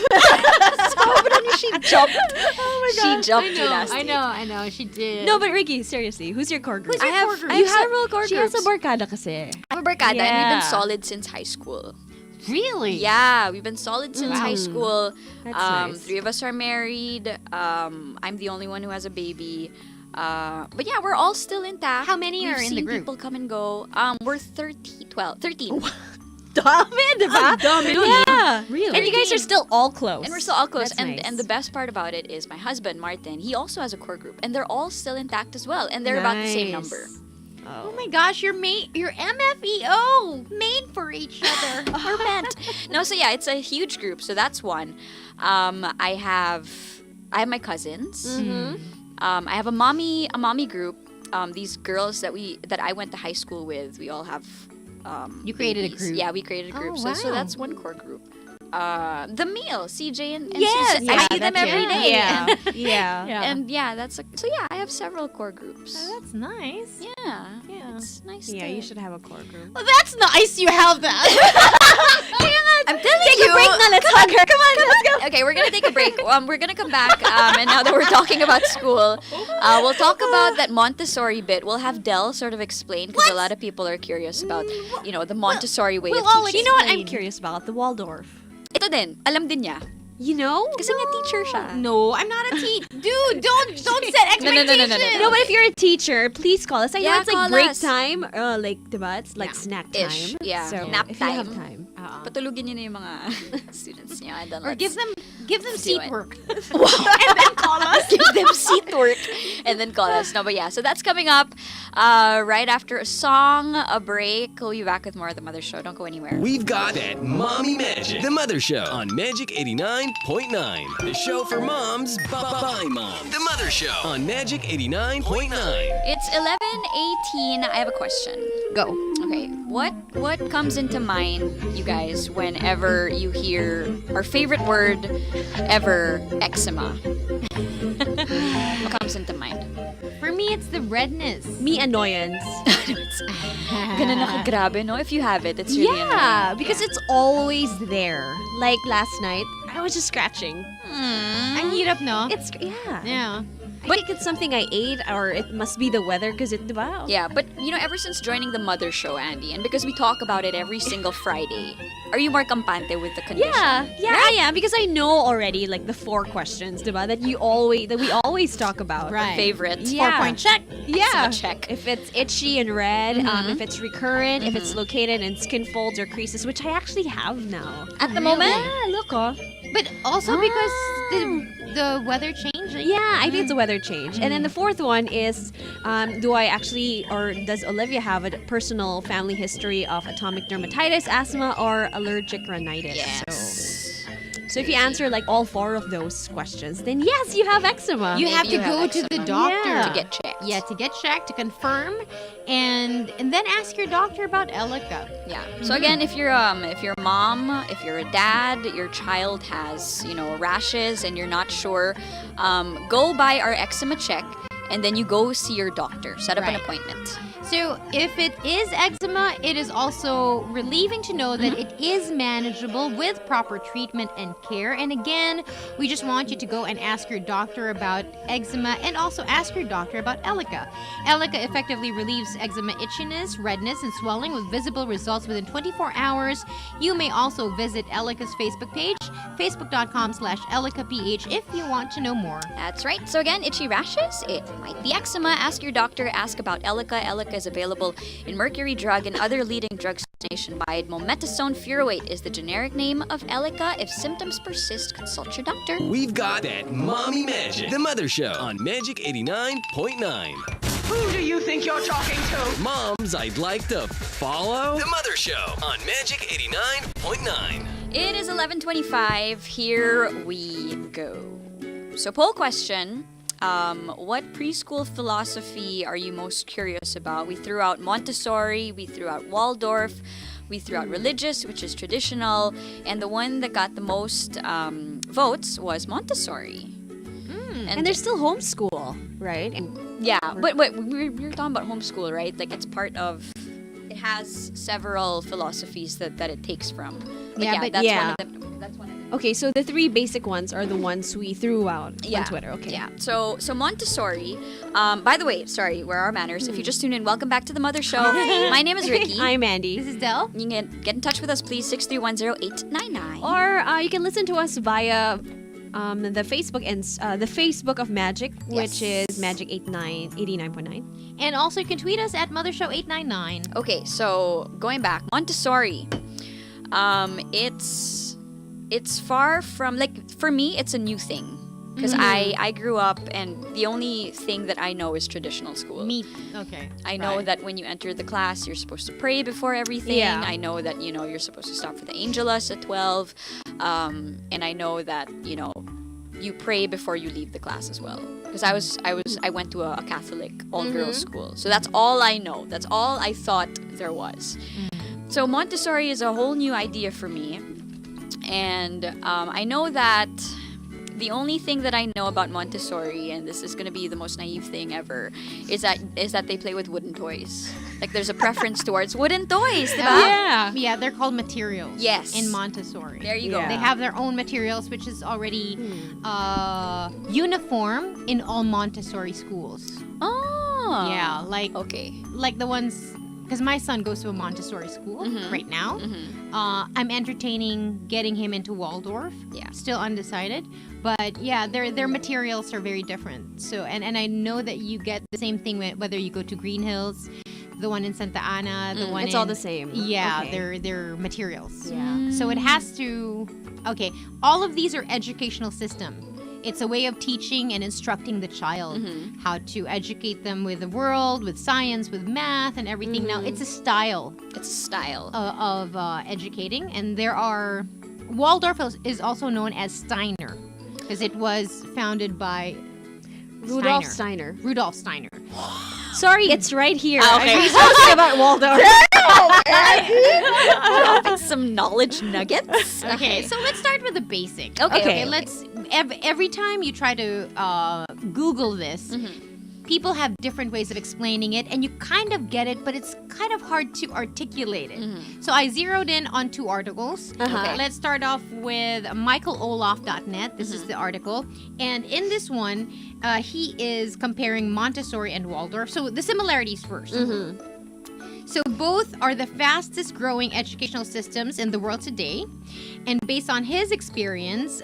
She jumped. Oh my God. She jumped too nasty. I know, she did. No, but Ricky, seriously, who's your core group? Who's your core group? I have several core She has groups. a barkada kasi. I'm a barkada and we've Yeah. been solid since high school. Really? Yeah, we've been solid since high school. That's nice. 3 of us are married. I'm the only one who has a baby. But yeah, we're all still intact. How many We've are in the seen group? people come and go. We're 13. Dami, diba? Yeah. Really? And you guys are still all close. And we're still all close. That's And nice. and the best part about it is my husband, Martin, he also has a core group. And they're all still intact as well. And they're about the same Nice. number. Oh my gosh, you're MFEO, made for each other. We're meant. No, so yeah, it's a huge group. So that's one. I have my cousins. I have a mommy group. These girls that I went to high school with, we all have. You created a babies. group. Yeah, we created a group. Oh, So wow. that's one core group. The meal, CJ and Yes, Susan. I see them that's every it. day. Yeah. Yeah. And yeah, so yeah, I have several core groups. Oh, that's nice. Yeah. Yeah. It's nice. Yeah, to... you should have a core group. Well, that's nice you have that. I'm telling Take you. a break now. Let's hug her. Come on, let's go. Okay, we're gonna take a break. We're gonna come back, and now that we're talking about school, we'll talk about that Montessori bit. We'll have Del sort of explain because a lot of people are curious about, the Montessori way of all teaching. You know what I'm curious about? The Waldorf. Ito din, alam din niya. You know? Kasi nga teacher siya. No, I'm not a teacher. Dude, don't set expectations. No, but if you're a teacher, please call us. I know Yeah, it's like call break us. time, diba? It's like snack time. Ish, yeah. So Nap if you have time. time. Patulugin niyo na yung mga students niyo. And then Or give them do seat it. work. and then call us. Give them seat work. And then call us. No, but yeah, so that's coming up right after a song, a break. We'll be back with more of The Mother Show. Don't go anywhere. We've got that Mommy Magic, The Mother Show on Magic 89.9. The show for moms by mom. The Mother Show on Magic 89.9. It's 11:18. I have a question. Go. Okay, what comes into mind, you guys, whenever you hear our favorite word ever, eczema? What comes into mind? For me, it's the redness. Me, annoyance. Ganun na kagrabe, no? If you have it, it's really Yeah, annoying. because it's always there. Like last night, I was just scratching. Ang hirap, no? It's, yeah. Yeah. I think it's something I ate, or it must be the weather, because it, diba? Yeah, but ever since joining the Mother Show, Andy, and because we talk about it every single Friday, are you more kampante with the condition? Yeah, I am, because I know already, like, the 4 questions, diba, that we always talk about. Right. Favorite. Yeah. 4-point check. Yeah. Check. If it's itchy and red, if it's recurrent, if it's located in skin folds or creases, which I actually have now. At the moment? Yeah, look, oh. But also because the weather changed. Yeah, I think it's a weather change. And then the 4th one is, do I actually, or does Olivia have a personal family history of atopic dermatitis, asthma, or allergic rhinitis? Yes. So if you answer like all 4 of those questions, then yes, you have eczema. You have to you have go to the eczema. doctor Yeah. To get checked. Yeah, to get checked, to confirm, and then ask your doctor about Elica. Yeah. So again, if you're a mom, if you're a dad, your child has, rashes and you're not sure, go buy our eczema check and then you go see your doctor. Set up an Right. appointment. So if it is eczema, it is also relieving to know that it is manageable with proper treatment and care. And again, we just want you to go and ask your doctor about eczema and also ask your doctor about Elica. Elica effectively relieves eczema itchiness, redness, and swelling with visible results within 24 hours. You may also visit Elica's Facebook page, facebook.com/ElicaPH, if you want to know more. That's right. So again, itchy rashes, it might be eczema. Ask your doctor, ask about Elica. Elica is available in Mercury Drug and other leading drugstores nationwide. Mometasone furoate is the generic name of Elica. If symptoms persist, consult your doctor. We've got that Mommy Magic, the Mother Show on Magic 89.9. Who do you think you're talking to? Moms I'd like to follow. The Mother Show on Magic 89.9. It is 11:25. Here we go. So poll question. What preschool philosophy are you most curious about? We threw out Montessori, we threw out Waldorf, we threw out religious, which is traditional, and the one that got the most votes was Montessori. And there's still homeschool, right? Yeah, but we were talking about homeschool, right? Like it's part of, it has several philosophies that it takes from. But that's one of them. That's one of them. Okay, so the three basic ones are the ones we threw out on Twitter. Okay. Yeah. So Montessori. By the way, sorry, where are our manners? If you just tuned in, welcome back to the Mother Show. My name is Ricky. I'm Andy. This is Del. You can get in touch with us, please. 6310899. Or you can listen to us via the Facebook and the Facebook of Magic, which is Magic 89.9. And also you can tweet us at MotherShow899. Okay, so going back, Montessori. It's far from, like, for me, it's a new thing. Because I grew up, and the only thing that I know is traditional school. Okay. I know that when you enter the class, you're supposed to pray before everything. Yeah. I know that, you're supposed to stop for the Angelus at 12. And I know that, you pray before you leave the class as well. Because I went to a Catholic all-girls school. So that's all I know. That's all I thought there was. So Montessori is a whole new idea for me. And I know that the only thing that I know about Montessori, and this is going to be the most naive thing ever, is that they play with wooden toys. Like there's a preference towards wooden toys, diba? Yeah, they're called materials. Yes. In Montessori. There you go. Yeah. They have their own materials, which is already uniform in all Montessori schools. Oh. Yeah, like the ones, because my son goes to a Montessori school right now. I'm entertaining getting him into Waldorf. Yeah. Still undecided. But yeah, their materials are very different. So and I know that you get the same thing whether you go to Green Hills, the one in Santa Ana, the one it's all the same. Yeah, Okay. they're materials. Yeah. So it has to. Okay, all of these are educational system. It's a way of teaching and instructing the child how to educate them with the world, with science, with math, and everything. Now, it's a style. It's a style. Of educating. And there are... Waldorf is also known as Steiner, because it was founded by Rudolf Steiner. Rudolf Steiner. Sorry, it's right here. Okay. I'm talking about Waldorf. Dropping some knowledge nuggets. Okay, so let's start with the basic. Okay. Let's... Every time you try to Google this, people have different ways of explaining it, and you kind of get it, but it's kind of hard to articulate it. So I zeroed in on 2 articles. Okay. Let's start off with michaelolaf.net. This is the article. And in this one, he is comparing Montessori and Waldorf. So the similarities first. So both are the fastest growing educational systems in the world today. And based on his experience,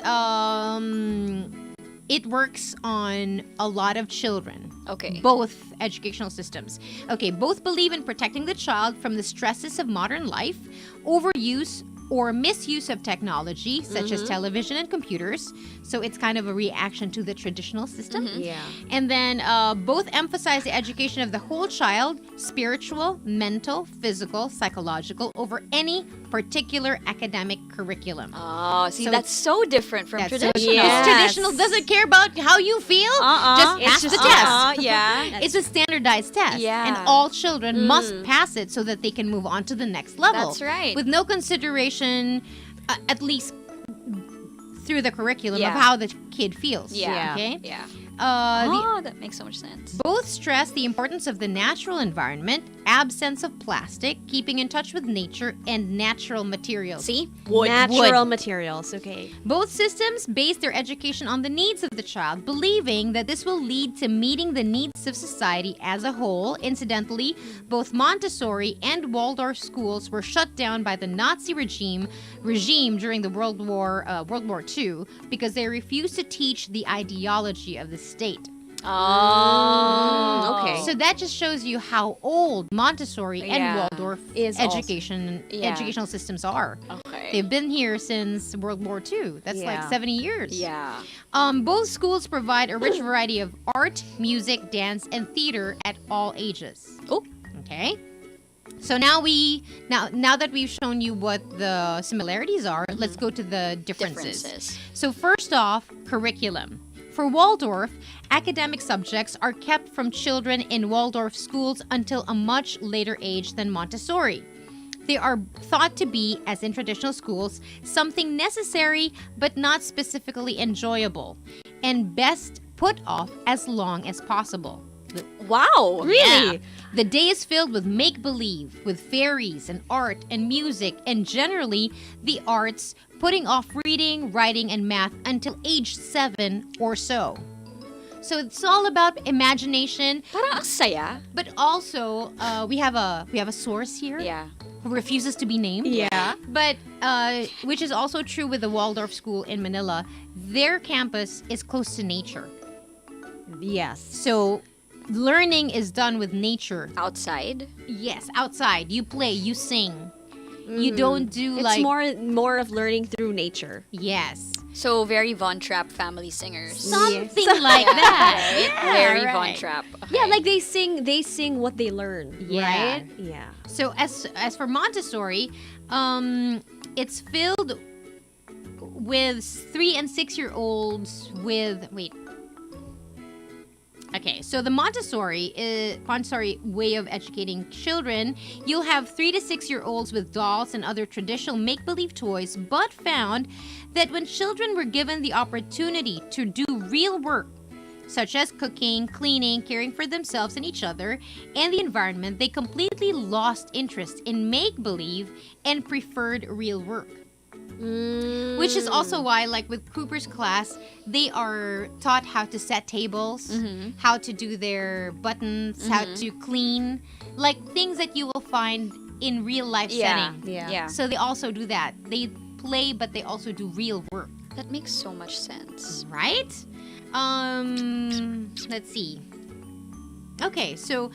it works on a lot of children. Okay. Both educational systems. Okay, both believe in protecting the child from the stresses of modern life, overuse or misuse of technology, such as television and computers. So it's kind of a reaction to the traditional system. Yeah. And then both emphasize the education of the whole child, spiritual, mental, physical, psychological, over any particular academic curriculum. Oh, see, So that's so different from That's so- traditional. Yes. Traditional doesn't care about how you feel. Just pass the test. Yeah. It's a standardized test. Yeah. And all children must pass it so that they can move on to the next level. That's right. With no consideration, at least through the curriculum, Yeah. of how the kid feels. Yeah. Okay? Yeah. That makes so much sense. Both stress the importance of the natural environment, absence of plastic, keeping in touch with nature, and natural materials. See? Natural materials, okay. Both systems base their education on the needs of the child, believing that this will lead to meeting the needs of society as a whole. Incidentally, both Montessori and Waldorf schools were shut down by the Nazi regime during the World War II because they refused to teach the ideology of the state. Oh. Okay. So that just shows you how old Montessori and Yeah. Waldorf Is educational systems are. Okay. They've been here since World War II. That's like Yeah. 70 years. Yeah. Both schools provide a rich variety of art, music, dance, and theater at all ages. Oh. Okay. So now that we've shown you what the similarities are, let's go to the differences. So first off, curriculum. For Waldorf, academic subjects are kept from children in Waldorf schools until a much later age than Montessori. They are thought to be, as in traditional schools, something necessary but not specifically enjoyable, and best put off as long as possible. Wow. Really? Yeah. The day is filled with make-believe, with fairies and art and music, and generally the arts, putting off reading, writing, and math until age 7 or so. So it's all about imagination. Parang ang saya. But also, we have a source here Yeah. who refuses to be named. Yeah. But which is also true with the Waldorf school in Manila. Their campus is close to nature. Yes. So learning is done with nature. Outside. Yes, outside. You play, you sing. You don't do It's like more of learning through nature. yes. So very Von Trapp family singers. Something like that. Yeah, Very right. Von Trapp. Yeah, Okay. like they sing what they learn, Yeah. right? Yeah. So as for Montessori, it's filled with 3 and 6-year-olds with Okay, so the Montessori way of educating children, you'll have 3 to 6-year-olds with dolls and other traditional make-believe toys, but found that when children were given the opportunity to do real work, such as cooking, cleaning, caring for themselves and each other, and the environment, they completely lost interest in make-believe and preferred real work. Which is also why, like with Cooper's class, they are taught how to set tables, how to do their buttons, how to clean, like things that you will find in real life setting. Yeah. So they also do that. They play, but they also do real work, That makes so much sense. right? Let's see. Okay, so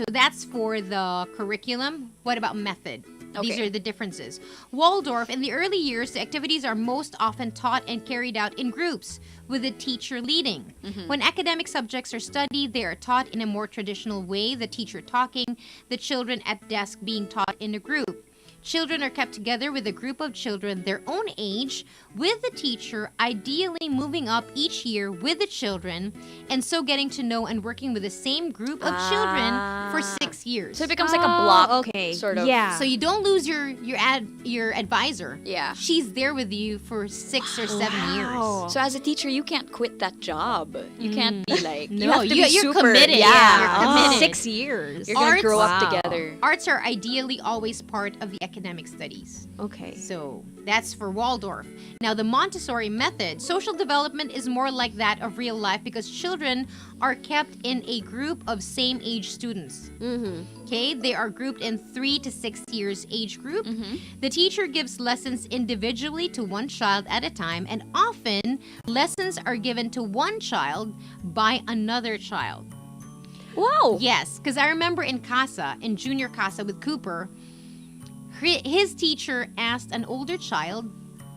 that's for the curriculum. What about method? These Okay. are the differences. Waldorf, in the early years, the activities are most often taught and carried out in groups, with the teacher leading. When academic subjects are studied, they are taught in a more traditional way, the teacher talking, the children at desk being taught in a group. Children are kept together with a group of children their own age, with the teacher ideally moving up each year with the children, and so getting to know and working with the same group of children for 6 years. So it becomes like a block. Okay. Sort of. Yeah. So you don't lose your advisor. Yeah. She's there with you for 6 or 7 years. So as a teacher, you can't quit that job. You can't be like, you No, have to be you're super. committed. Yeah. You're committed. 6 years. You're going to Arts- grow up Wow. together. Arts are ideally always part of the academic studies. Okay. So that's for Waldorf. Now, the Montessori method, social development is more like that of real life because children are kept in a group of same age students. Okay, they are grouped in 3 to 6 years age group. The teacher gives lessons individually to one child at a time, and often lessons are given to one child by another child. Wow. Yes, because I remember in junior casa with Cooper, his teacher asked an older child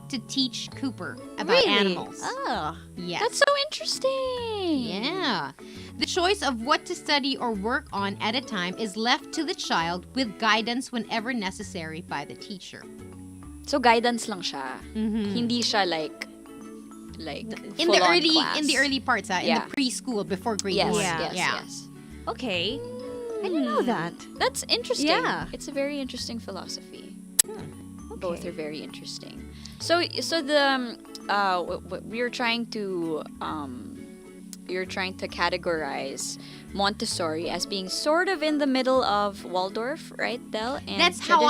to teach Cooper about animals. Oh. Yes. That's so interesting. Yeah. The choice of what to study or work on at a time is left to the child with guidance whenever necessary by the teacher. So guidance lang siya. Hindi siya like In the full-on early parts, in Yeah. the preschool before grade Yes, 1. yes, Yeah. yes. Okay. I didn't know that. That's interesting. Yeah. It's a very interesting philosophy. Both are very interesting. So the we're trying to you're trying to categorize Montessori as being sort of in the middle of Waldorf, right, Del? And That's how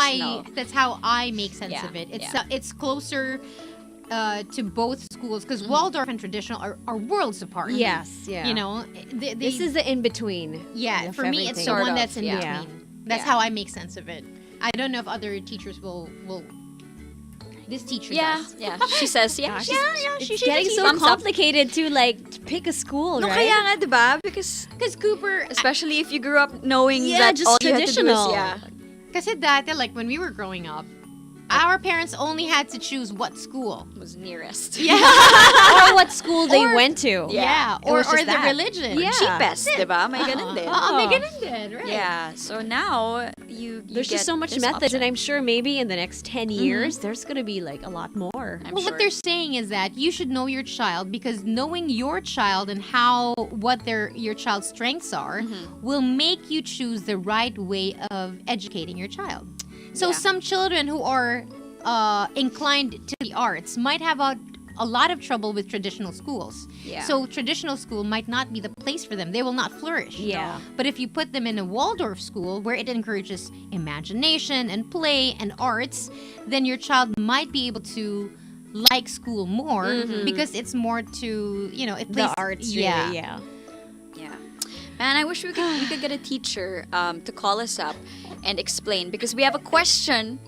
I make sense Yeah, of it. yeah. It's closer to both schools because Waldorf and traditional are worlds apart. Yes, yeah. You know, This is the in-between. yeah. of For me, it's everything. the Sort one of, that's in yeah. between. That's Yeah. how I make sense of it. I don't know if other teachers will. This teacher Yeah, does. yeah. She says, yeah. It's getting so Thumbs up. complicated to to pick a school, No, right? kaya nga, diba? Because Cooper, especially if you grew up knowing Yeah, that just all you had to do is, traditional. kasi dati, like when we were growing up, our parents only had to choose what school. was nearest. Yeah. Or what school they went to. Yeah. It Or was just the that. religion. Yeah. Cheapest, diba? May ganun din. May ganun din, right? Yeah, so now you There's just get so much this methods, option. and I'm sure maybe in the next 10 years, there's going to be like a lot more. I'm Well, sure. what they're saying is that you should know your child because knowing your child and what your child's strengths are will make you choose the right way of educating your child. So Yeah. some children who are inclined to the arts might have a lot of trouble with traditional schools. Yeah. So traditional school might not be the place for them. They will not flourish. Yeah. But if you put them in a Waldorf school where it encourages imagination and play and arts, then your child might be able to like school more because it's more to, it plays The arts, yeah. really, yeah. Yeah. Man, I wish we could get a teacher to call us up and explain because we have a question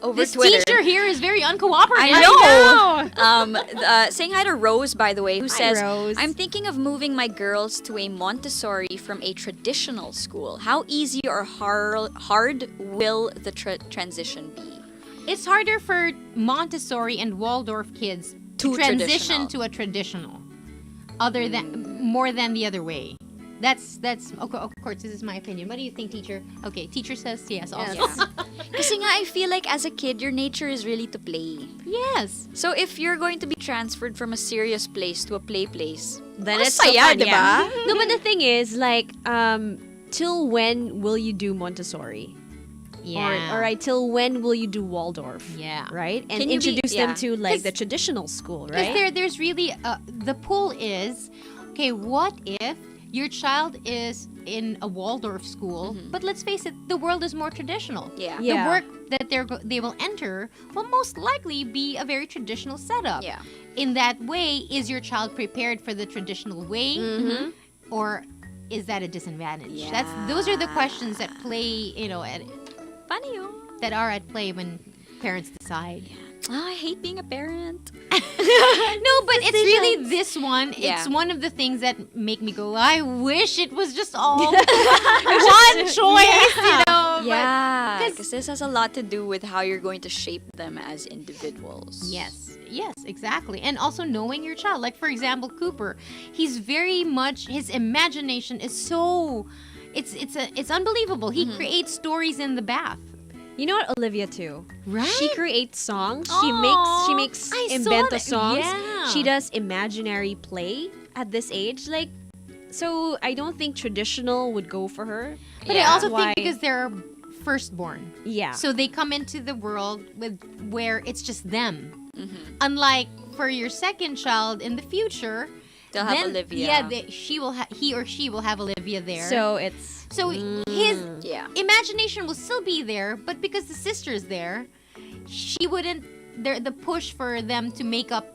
over This Twitter. teacher here is very uncooperative. I know. Saying hi to Rose, by the way, who says, Rose. I'm thinking of moving my girls to a Montessori from a traditional school. How easy or hard will the transition be? It's harder for Montessori and Waldorf kids to transition traditional. to a traditional, more than the other way. That's of course this is my opinion. What do you think, teacher? Okay, teacher says yes also. Yeah. Kasi nga, I feel like as a kid, your nature is really to play. Yes. So if you're going to be transferred from a serious place to a play place, Then ang it's so saya, fun, diba? yeah. No, but the thing is, like, till when will you do Montessori? Yeah. Or till when will you do Waldorf? Yeah. Right? And Can you be- introduce them yeah. to, like, 'Cause- the traditional school, Because right? there's really the pull is, okay, what if your child is in a Waldorf school, but let's face it, the world is more traditional. Yeah. Yeah. The work that they will enter will most likely be a very traditional setup. Yeah. In that way, is your child prepared for the traditional way, or is that a disadvantage? Yeah. Those are the questions that play, Funny, oh. that are at play when parents decide. Oh, I hate being a parent. No, but it's really this one. Yeah. It's one of the things that make me go, I wish it was just all one choice, but- Yeah, because this has a lot to do with how you're going to shape them as individuals. Yes, exactly. And also knowing your child. Like, for example, Cooper, he's very much, his imagination is so, it's unbelievable. He creates stories in the bath. You know what, Olivia too? Right? She creates songs. Aw, she makes I saw invento that. songs. Yeah. She does imaginary play at this age. Like, so I don't think traditional would go for her. But Yeah. I also Why? think because they're firstborn. Yeah. So they come into the world where it's just them. Unlike for your second child in the future, They'll have then, Olivia. Yeah, he or she will have Olivia there. So it's So his Yeah. imagination will still be there, but because the sister's there, she wouldn't. The push for them to make up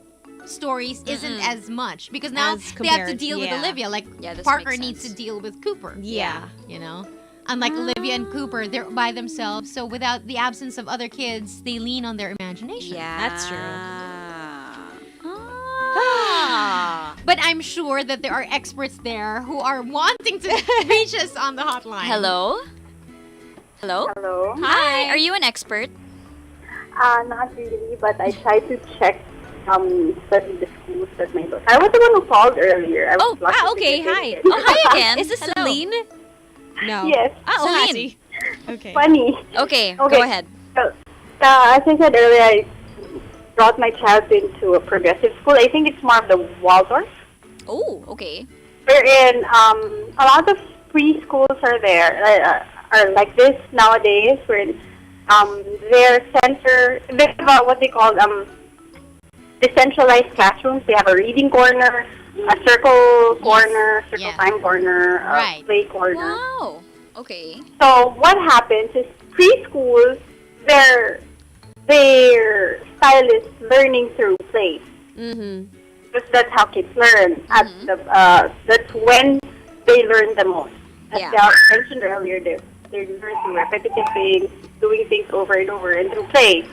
stories isn't as much because now As they have to compared, deal with yeah. Olivia. Like Yeah, this Parker makes needs to sense. deal with Cooper. yeah. You know, unlike Olivia and Cooper, they're by themselves. So without the absence of other kids, they lean on their imagination. Yeah. That's true. Ah. But I'm sure that there are experts there who are wanting to reach us on the hotline. Hello? Hello? Hello. Hi. Are you an expert? Not really, but I tried to check the schools that my daughter. I was the one who called earlier. I was lucky to okay, get hi. it. Oh, hi again. Is this Hello. Celine? No. Yes. Oh, Celine. Hattie. Okay. Funny. Okay, Okay. go ahead. So, as I said earlier, I brought my child into a progressive school. I think it's more of the Waldorf, Oh, okay. wherein a lot of preschools are there, are like this nowadays, where their center, they have what they call decentralized classrooms. They have a reading corner, a circle corner, circle time corner, a play corner. Wow. Okay. So what happens is preschool, their style is learning through play. Because that's how kids learn. That's when they learn the most. As I mentioned earlier, they learn through repetitive things, doing things over and over, and through play.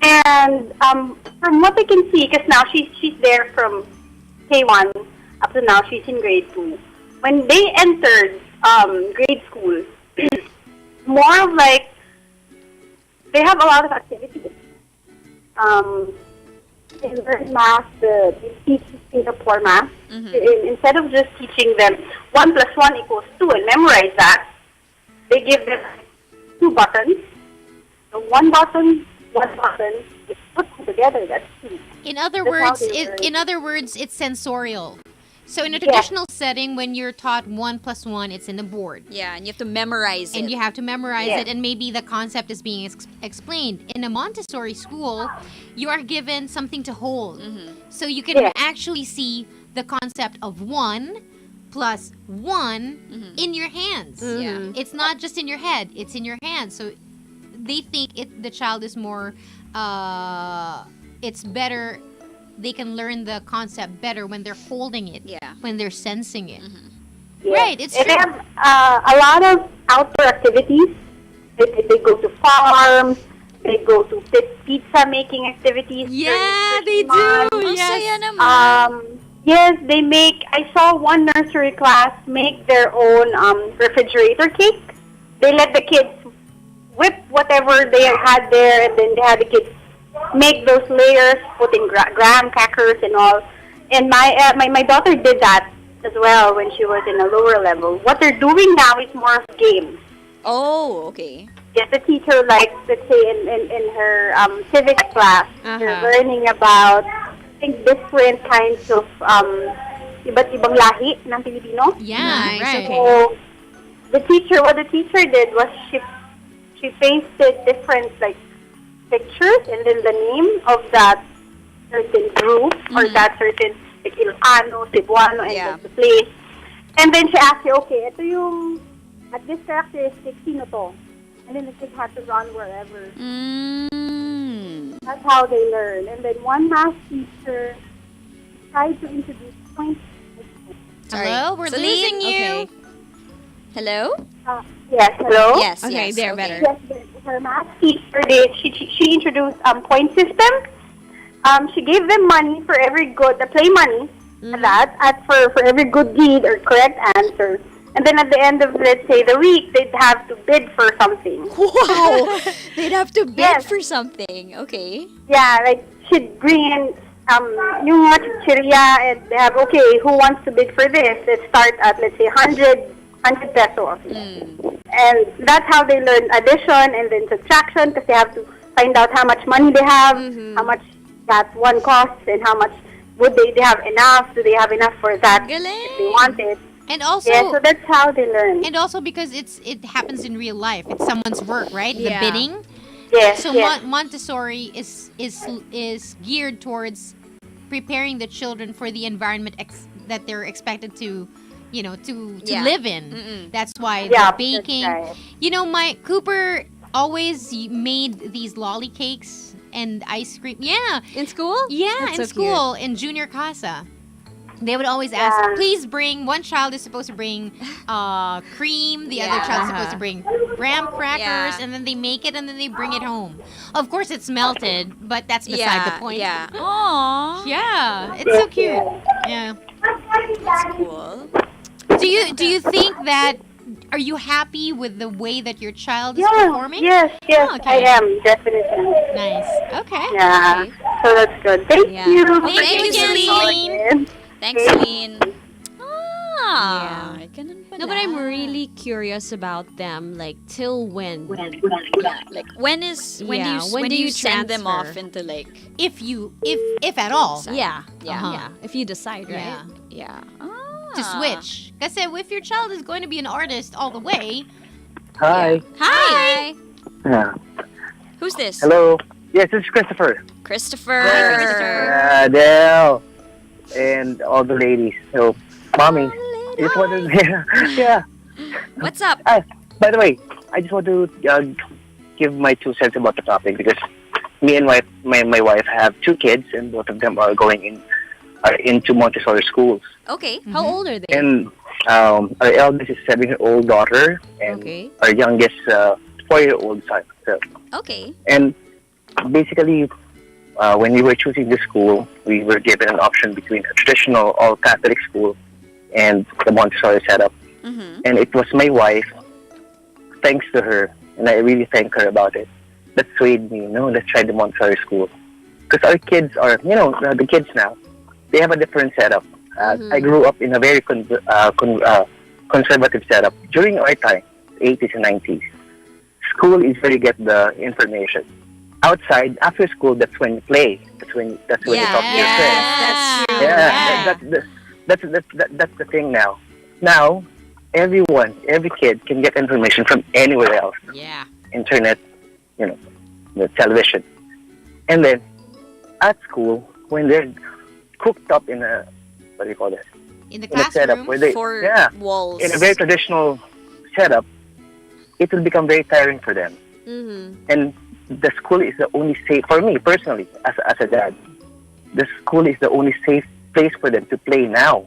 And from what I can see, because now she's there from K1 up to now, she's in grade 2. When they entered grade school, more of like, they have a lot of activities. They learn math, they teach Singapore math. Instead of just teaching them 1 + 1 = 2 and memorize that, they give them 2 buttons. So one button, it's put together. That's 2. In other words, it's sensorial. So in a traditional setting, when you're taught 1 + 1, it's in the board. Yeah, and you have to memorize it. And you have to memorize it, and maybe the concept is being explained. In a Montessori school, you are given something to hold. So you can actually see the concept of 1 + 1 in your hands. It's not just in your head, it's in your hands. So they think the child is more, it's better. They can learn the concept better when they're holding it, when they're sensing it. Right, it's true. They have a lot of outdoor activities. They go to farms. They go to pizza making activities. Yeah, they do. Yes, they make. I saw one nursery class make their own refrigerator cake. They let the kids whip whatever they had there, and then they had the kids make those layers, put in graham crackers and all. And my daughter did that as well when she was in a lower level. What they're doing now is more of games. Oh, okay. Yes, the teacher, like, let's say in her civics class, they're learning about, I think, different kinds of iba't ibang lahi ng Pilipino. Yeah, right. So what the teacher did was she pasted different, like, pictures and then the name of that certain group or that certain, like, Ilocano, Cebuano, and the place. And then she asked you, okay, ito yung, at this characteristic, sino to? And then the kids had to run wherever. That's how they learn. And then one math teacher tried to introduce point system. Hello, we're losing you. Okay. Hello? Yes, hello? Yes, Okay, they're better. Yes, her math teacher she introduced point system. She gave them money for every good, play money, for every good deed or correct answer. And then at the end of, let's say, the week, they'd have to bid for something. Wow! They'd have to bid for something. Okay. Yeah, like, she'd bring in yung mga chichirya, and they have, okay, who wants to bid for this? Let's start at, let's say, 100 pesos. And that's how they learn addition and then subtraction, because they have to find out how much money they have, how much that one costs, and how much would they have enough? Do they have enough for that if they want it? And also, so that's how they learn. And also because it happens in real life. It's someone's work, right? Yeah. The bidding. Yes. So Montessori is geared towards preparing the children for the environment that they're expected to, to live in. That's why the baking. Right. My Cooper always made these lolly cakes and ice cream. Yeah. In school? Yeah, That's in so school, in junior casa. They would always ask, please bring, one child is supposed to bring cream, the other child is supposed to bring graham crackers, and then they make it and then they bring it home. Of course, it's melted, but that's beside the point. Yeah. Aww. Yeah, it's so cute. Yeah. That's cool. Do you think that, are you happy with the way that your child is performing? Yes, Oh, okay. I am, definitely. Nice. Okay. Yeah, so that's good. Thank you. Thank you, Celine. Thanks, Celine. No, but I'm really curious about them. Like, till when? Like, when do you send them transfer? off into, like, If at all. Yeah. If you decide, right? Yeah. To switch. Kasi if your child is going to be an artist all the way. Hi. Hi. Yeah. Who's this? Hello. Yes, this is Christopher. Christopher. Hi, Christopher. Dale. And all the ladies. So, mommy. I just wanted yeah. What's up? By the way, I just want to give my 2 cents about the topic because me and my wife have 2 kids and both of them are into Montessori schools. Okay. How old are they? And our eldest is 7-year-old daughter and our youngest 4-year-old son. So, okay. and basically, when we were choosing the school, we were given an option between a traditional all-Catholic school and the Montessori setup. Mm-hmm. And it was my wife, thanks to her, and I really thank her about it, that swayed me, let's try the Montessori school. Because our kids are, the kids now, they have a different setup. I grew up in a very conservative setup. During our time, 80s and 90s, school is where you get the information. Outside, after school, that's when you play. That's when you talk to your friends. That's true. That's the thing now. Now, every kid can get information from anywhere else. Yeah. Internet, the television. And then, at school, when they're cooked up in a, what do you call this? In the in a setup classroom? where they, Four walls. in a very traditional setup, it will become very tiring for them. And the school is the only safe, for me personally, as a dad, the school is the only safe place for them to play now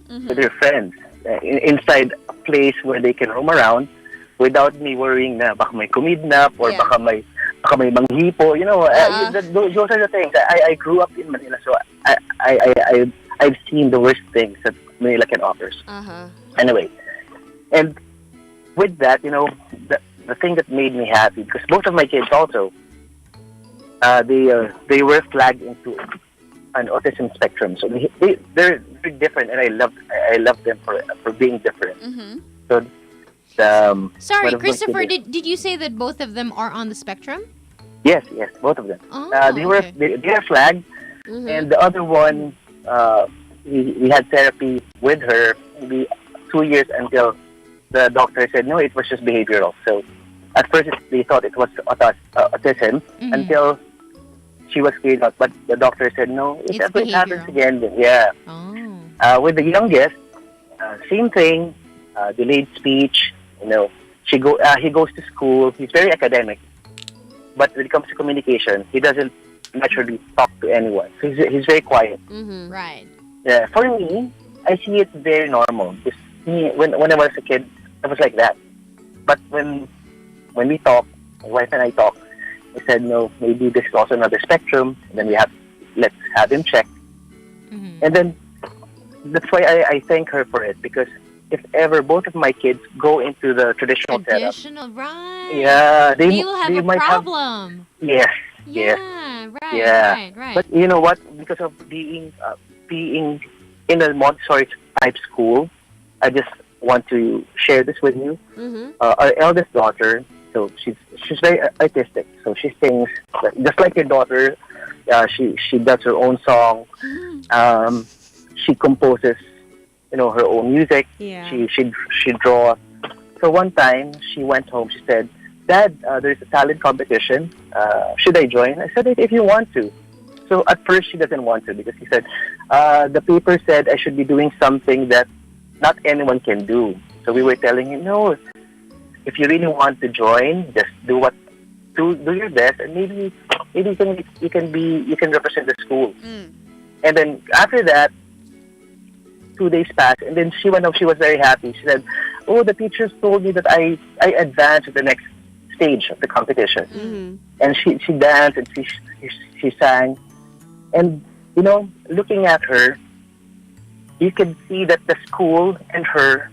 with their friends. Inside a place where they can roam around without me worrying na baka may kumidnap or baka may manghipo. Those are the things. I grew up in Manila, so I've seen the worst things that Manila can offer. Anyway, and with that, the thing that made me happy, because both of my kids also, they were flagged into an autism spectrum, so they're different, and I love them for being different. So, sorry, Christopher, did you say that both of them are on the spectrum? Yes, both of them. They are flagged, and the other one, we had therapy with her maybe 2 years until the doctor said no, it was just behavioral. So at first they thought it was autism until she was cleared out, but the doctor said no, it happens again. Yeah. With the youngest, same thing, delayed speech. He goes to school. He's very academic, but when it comes to communication, he doesn't naturally talk to anyone. So he's very quiet. Right. Yeah. For me, I see it very normal. Because when I was a kid, I was like that. But when we talk, my wife and I talk, I said, no, maybe this is also another spectrum. And then let's have him checked. And then that's why I thank her for it, because if ever both of my kids go into the traditional setup, right? Yeah, they will have a problem. Yes. Right. But you know what? Because of being in a Montessori type school, I just want to share this with you. Our eldest daughter, so she's very artistic. So she sings just like your daughter. She does her own song. She composes, her own music. Yeah. She draws. So one time she went home. She said, "Dad, there's a talent competition. Should I join?" I said, "If you want to." So at first she doesn't want to, because she said, the paper said I should be doing something that not anyone can do. So we were telling him, no, if you really want to join, just do your best, and maybe you can represent the school. And then after that, 2 days passed, and then she went home. She was very happy. She said, "Oh, the teachers told me that I advanced to the next stage of the competition." And she danced and she sang, and looking at her, you can see that the school and her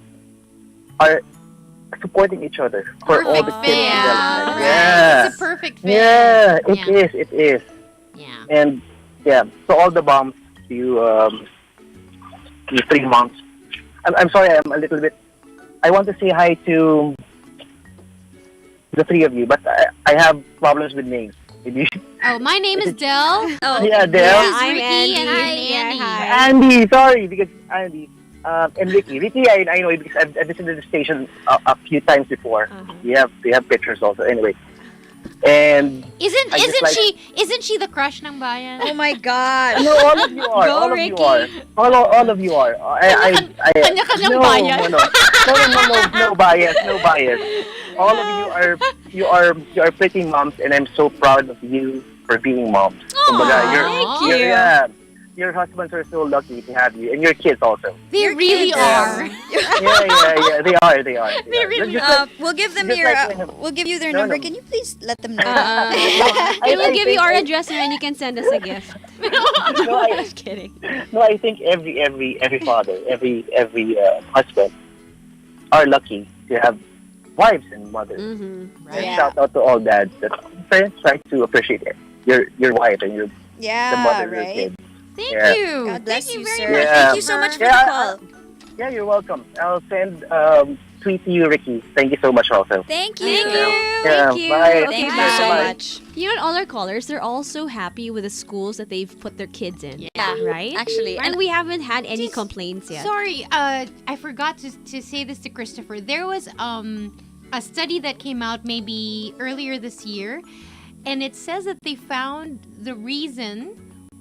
are supporting each other for all the kids' development. Yeah, it's a perfect fit. Yeah, it is. Yeah. And so all the moms, you 3 moms. I'm sorry, I'm a little bit. I want to say hi to the 3 of you, but I have problems with names. Oh, my name is Del. Yeah, Del. This is I'm Ricky, Andy. and I'm Andy. Hi. Andy, sorry, because Andy and Ricky. Ricky, I know it because I've visited the station a few times before. We have pictures also. Anyway, And Isn't I just isn't like- isn't she the crush ng bayan? Oh my God. No, all of you are. Go, all of Ricky. you are. All of you are. Kanya-kanyang no, bayan. no bias, no bias. All of you are pretty moms, and I'm so proud of you for being moms. thank you. Yeah, your husbands are so lucky to have you, and your kids also. They really kids. are. Yeah. They are. They really Just are. like- We'll give them just your. like when- We'll give you their No, number. no. Can you please let them know? We will I give you think- our address and you can send us a gift. No, I, Just kidding. no, I think every father, every husband are lucky to have wives and mothers. Mm-hmm. And Right. shout out to all dads that try to appreciate it. Your wife and the Yeah, mother of your right. kids. Thank Yeah. you. God bless Thank you, very sir. much. Yeah. Thank you so much for Yeah, the call. Yeah, you're welcome. I'll send tweet to you, Ricky. Thank you so much also. Thank you. Thank you. Yeah, Thank you. bye. Okay, Thank you bye. so Bye. much. You know, all our callers, they're all so happy with the schools that they've put their kids in. Yeah, Right? actually. And we haven't had any Just- complaints yet. Sorry, I forgot to say this to Christopher. There was a study that came out maybe earlier this year, and it says that they found the reason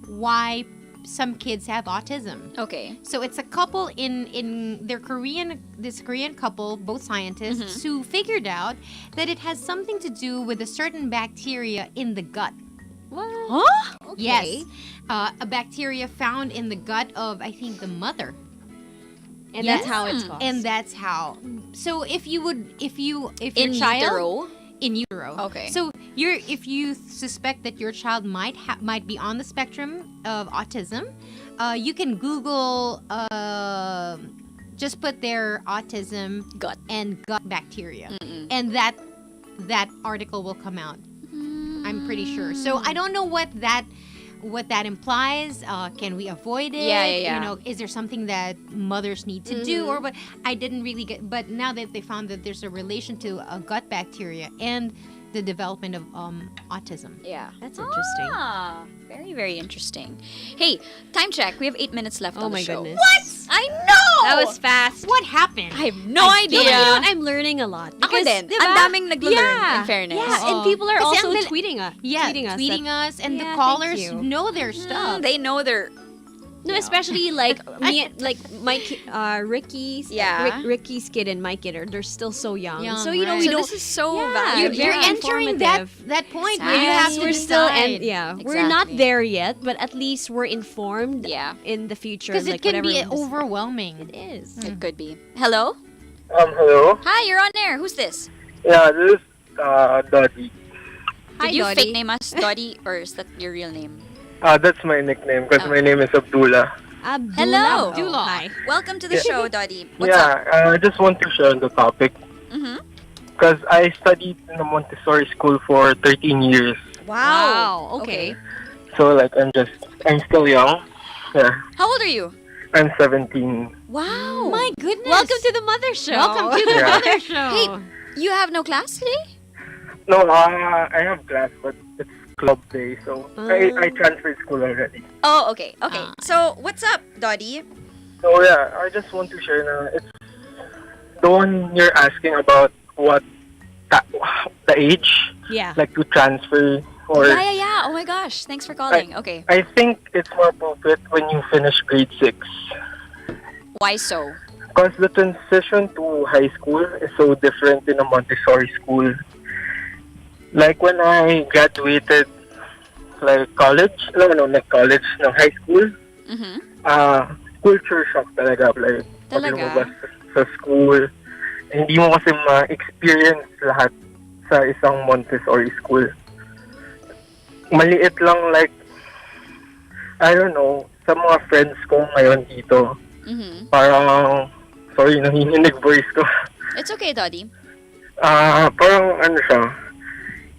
why some kids have autism. Okay. So it's a couple in their this Korean couple, both scientists, who figured out that it has something to do with a certain bacteria in the gut. What? Huh? Yes, a bacteria found in the gut of, I think, the mother. And Yes. that's how it's caused. And that's how. So if your In child utero? in utero. Okay. So if you suspect that your child might be on the spectrum of autism, you can Google just put their autism Gut. and gut bacteria, and that article will come out. I'm pretty sure. So I don't know what that implies. Can we avoid it? Yeah. You know, is there something that mothers need to do, or what? I didn't really get. But now that they found that there's a relation to a gut bacteria and the development of autism. Yeah. That's interesting. Ah, very, very interesting. Hey, time check. We have 8 minutes left Oh on the my show. goodness. What? I know! That was fast. What happened? I have no idea. You know what? I'm learning a lot. Ako Because, din. diba? Ang daming naglo-learn, Yeah. in fairness. Yeah, and Oo. people are Kasi also ang dali- tweeting us. Yeah, tweeting us. and Yeah, the thank callers you. know their stuff. They know their... No, especially like me, like my Ricky's, Yeah. Ricky's kid and my kid they're still so young. Young, So you know right. we So don't. this is so Yeah, valuable. You're Yeah. entering that Informative. point where you Yes, have to we're still decide. we're not Exactly. there yet, but at least we're informed. Yeah. In the future, Because like it can whatever be we decide. overwhelming. It is. It could be. Hello? Hello. Hi, you're on air. Who's this? Yeah, this is Dodgy. Hi, Did you Dottie. fake name us Dottie, or is that your real name? That's my nickname because Oh. my name is Abdullah. Abdullah. Hello. Abdullah. Hi. Welcome to the Yeah. show, Dottie. What's up? I just want to share the topic Mm-hmm. because I studied in a Montessori school for 13 years. Wow. Okay. So like I'm still young. Yeah, How old are you? I'm 17. Wow. My goodness. Welcome to the Mother Show. Welcome to the Yeah. Mother Show. Hey, you have no class today? No, I have class, but it's club day, so I transferred school already. Oh, okay. Okay. So, what's up, Dottie? So yeah, I just want to share na it's the one you're asking about what the age, Yeah. like to transfer or Yeah. Oh my gosh. Thanks for calling. Okay. I think it's more appropriate when you finish grade 6. Why so? Because the transition to high school is so different in a Montessori school. Like when I graduated, like college, not college, no, high school, Mm-hmm. culture shock talaga. Like, pag Talaga? lumabas sa school, hindi mo kasi ma-experience lahat sa isang Montessori school. Maliit lang, like, I don't know, sa mga friends ko ngayon dito, Mm-hmm. parang, sorry, nanginginig voice ko. It's okay, Dottie. Parang ano siya,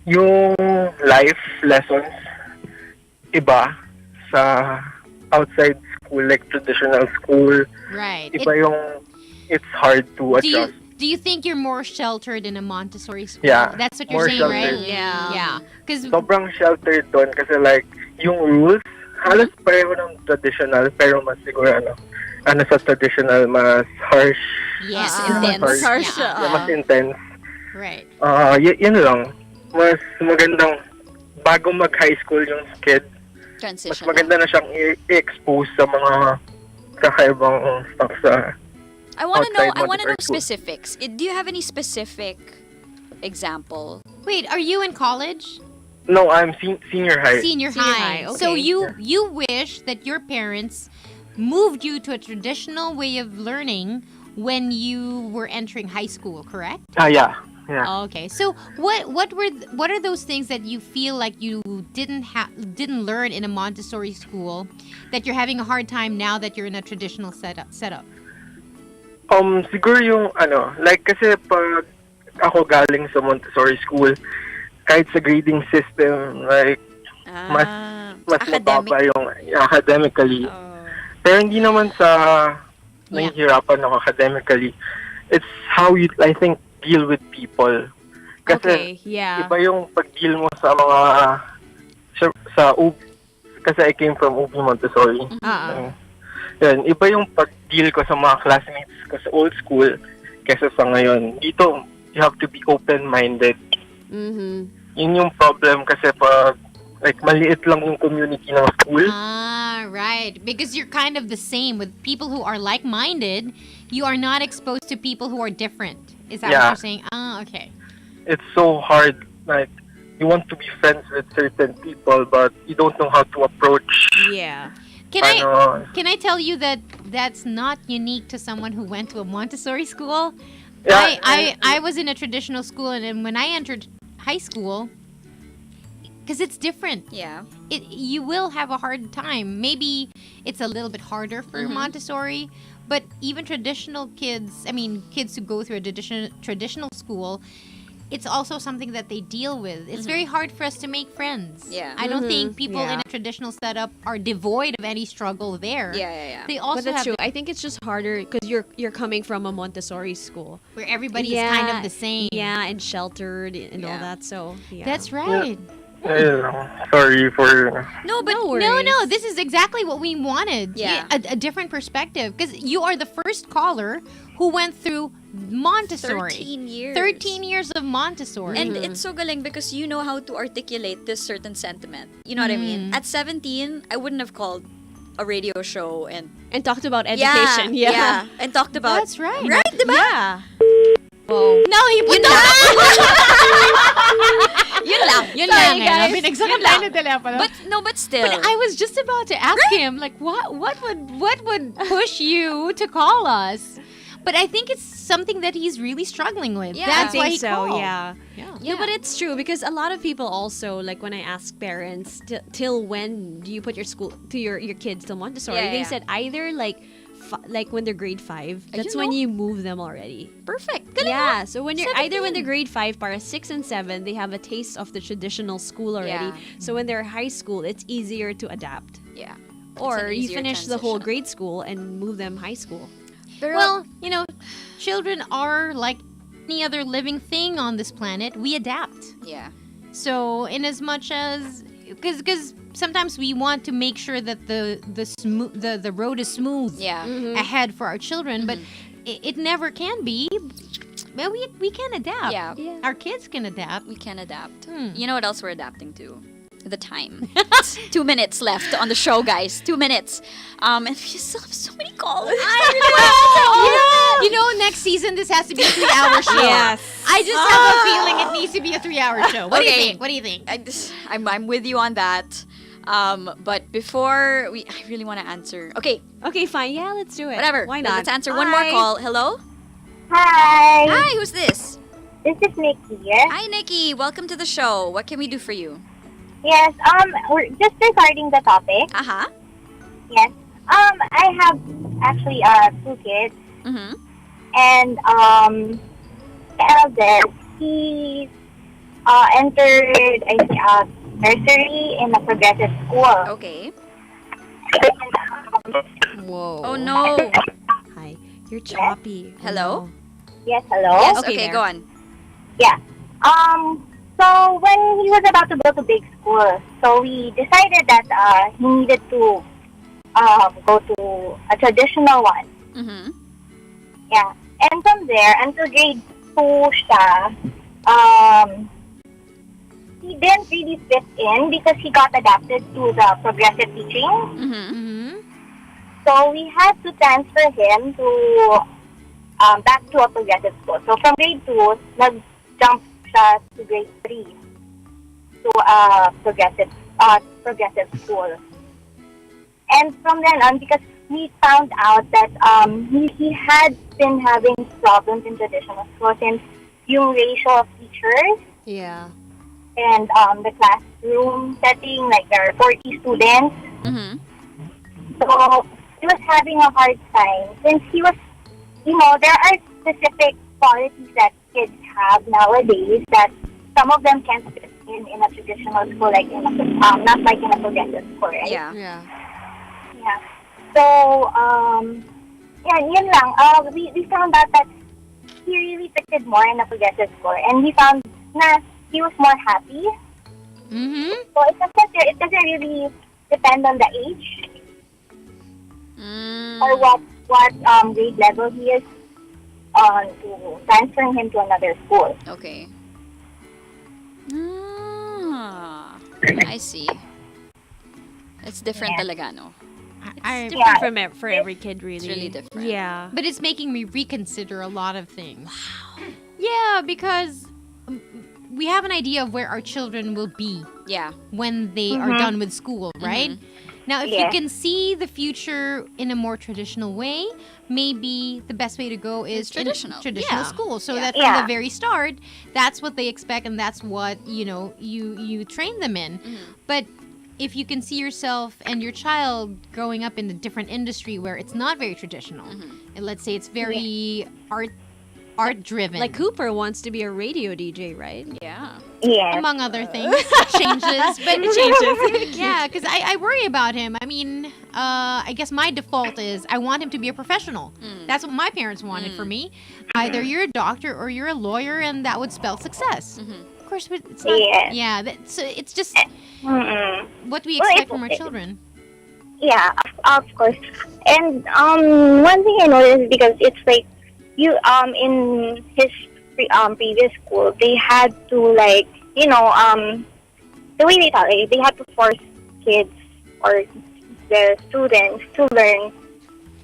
yung life lessons, iba sa outside school, like traditional school. Right. Iba yung, it's hard to Do you adjust. do you think you're more sheltered in a Montessori school? Yeah, That's what more you're saying, right? sheltered. Yeah. Because Sobrang sheltered doon kasi like, yung rules, halos pareho ng traditional, pero mas siguro ano sa traditional, mas harsh. yes, intense. Harsh. Harsh, Yeah. Yeah, mas intense. Right. Yun lang. mas magandang bago mag-high school yung kid, mas Transition. maganda na siyang i-expose sa mga kakaibang stuff sa I want to know Montessori school. specifics. Do you have any specific example? Wait, are you in college? No, I'm senior high. Senior high. high, So okay. you wish that your parents moved you to a traditional way of learning when you were entering high school, correct? Yeah. Okay. So what are those things that you feel like you didn't learn in a Montessori school that you're having a hard time now that you're in a traditional setup? Siguro yung like kasi pag ako galing sa Montessori school, kahit sa grading system, like mas academic. mababa yung academically. Pero hindi naman sa nahihirapan ako academically. It's how you, I think, deal with people. Kasi Okay, yeah. iba yung pag-deal mo sa mga sa UP, kasi I came from UP Montessori. Yun, iba yung pag-deal ko sa mga classmates ko sa old school kesa sa ngayon. Dito, you have to be open-minded. Mm-hmm. Yun yung problem kasi pag like maliit lang yung community ng school. Right. Because you're kind of the same with people who are like-minded. You are not exposed to people who are different. Is that what you're saying? Okay. It's so hard. Like, you want to be friends with certain people, but you don't know how to approach. Yeah. Can I tell you that that's not unique to someone who went to a Montessori school? Yeah, I was in a traditional school, and then when I entered high school, because it's different. Yeah. You will have a hard time. Maybe it's a little bit harder for Montessori, but even traditional kids, kids who go through a traditional school, it's also something that they deal with. It's very hard for us to make friends. Yeah. I don't think people in a traditional setup are devoid of any struggle there. Yeah. They also But that's have true. I think it's just harder because you're coming from a Montessori school where everybody is kind of the same. Yeah, and sheltered and all that. So yeah. That's right. Sorry for... No, but No, this is exactly what we wanted. Yeah. A different perspective. Because you are the first caller who went through Montessori. 13 years. 13 years of Montessori. And it's so galing because you know how to articulate this certain sentiment. You know what I mean? At 17, I wouldn't have called a radio show and talked about education. Yeah. And talked about... That's right. Right, diba? Yeah. Oh. No, he put Yun lang. guys. Binagsakan tayo ng telepono. But still. But I was just about to ask him, like, what would push you to call us? But I think it's something that he's really struggling with. Yeah. That's I why think he so, called. yeah. No, but it's true because a lot of people also, like when I ask parents, till when do you put your kids to Montessori? Yeah, they yeah. said either like when they're grade 5. That's when you move them already. Perfect. Yeah, so when you're either when 17. they're grade 5, para 6 and 7, they have a taste of the traditional school already. Yeah. So when they're high school, it's easier to adapt. Yeah. Or It's an you easier finish the whole transition. grade school and move them high school. Well, children are like any other living thing on this planet. We adapt. Yeah. So, in as much as because sometimes we want to make sure that the road is smooth Yeah. ahead for our children, but it never can be. Well, we can adapt. Yeah. Our kids can adapt. We can adapt. You know what else we're adapting to? The time. 2 minutes left on the show, guys. 2 minutes. And we still have so many calls. You know, next season this has to be a 3-hour show. Yes. I just have a feeling it needs to be a 3-hour show. What do you Okay. think? What do you think? I'm with you on that. But before I really want to answer. Okay, Okay, fine. Yeah, let's do it. whatever. Why not? Let's answer one more Hi. call. Hello? Hi. Hi, who's this? This is Nikki. Hi, Nikki. Welcome to the show. What can we do for you? Yes. We're just regarding the topic. Uh-huh. Yes. I have actually 2 kids, Mm-hmm. and the eldest, he entered nursery in a progressive school. Okay. Whoa. Oh, no. Hi. You're choppy. Oh, Hello? no. Yes. Hello. Yes, Okay, okay, there. go on. Yeah. So when he was about to go to big school, so we decided that he needed to go to a traditional one. Mm-hmm. Yeah. And from there, until grade 2 siya, really fit in because he got adapted to the progressive teaching. Mm-hmm. So we had to transfer him to back to a progressive school. So from grade 2, nag-jump siya to grade 3 to a progressive school. And from then on, because we found out that he had been having problems in traditional school since yung ratio of teachers Yeah. and the classroom setting, like there are 40 students. Mm-hmm. So he was having a hard time since he was, there are specific qualities that kids have nowadays that some of them can't fit in a traditional school, like not like in a progressive school, right? Yeah. Yeah. Yeah. So, yun lang. We found out that he really fitted more in a progressive school, and we found na he was more happy. Mm-hmm. So it doesn't really depend on the age or what grade level he is on to transferring him to another school. Okay. I see. It's different talaga, no? It's Yeah. different for every kid, really. It's really different. Yeah. But it's making me reconsider a lot of things. Yeah, because we have an idea of where our children will be Yeah. when they are done with school, right? Now, if you can see the future in a more traditional way, maybe the best way to go is traditional. traditional Yeah. school. So Yeah. that from the very start, that's what they expect and that's what, you train them in. But if you can see yourself and your child growing up in a different industry where it's not very traditional, and let's say it's very art driven, Like Cooper wants to be a radio DJ, right? Yeah. Yes. among other things, changes, but it changes. Yeah, because I worry about him. I mean, I guess my default is I want him to be a professional. That's what my parents wanted for me. Either you're a doctor or you're a lawyer, and that would spell success. Of course, but it's not. Yeah. Yeah, so it's just what we Well, expect it's from our okay. children. Yeah, of course. And one thing I noticed, because it's like you in his previous school, they had to the way they taught it, they had to force kids or the students to learn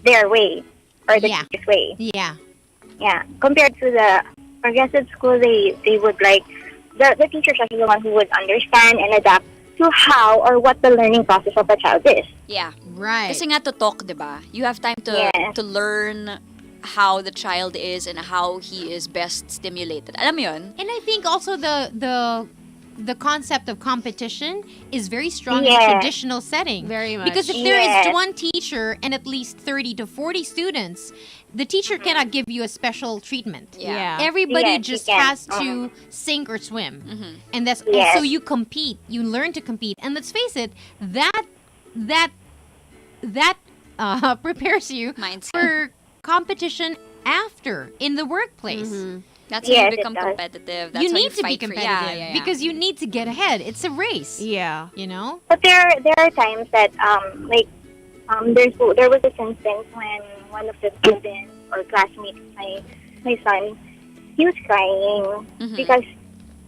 their way or the teacher's way. Yeah. Yeah. Compared to the progressive school, they would like the teachers are the one who would understand and adapt to how or what the learning process of a child is. Yeah. Right. Kasi nga to talk, diba? You have time to learn how the child is and how he is best stimulated. Alam mo yun? And I think also the concept of competition is very strong in a traditional setting. Very much. Because if there is one teacher and at least 30 to 40 students, the teacher cannot give you a special treatment. Yeah. Everybody Yes, just you can. has to sink or swim. And that's and so you compete. You learn to compete. And let's face it, that prepares you Mindset. for competition after in the workplace. That's when Yes, you become it does. competitive. That's You when need you to be fight for- competitive yeah. because you need to get ahead. It's a race. Yeah. You know? But there are times that there was this instance when one of the students or classmates, my son, he was crying because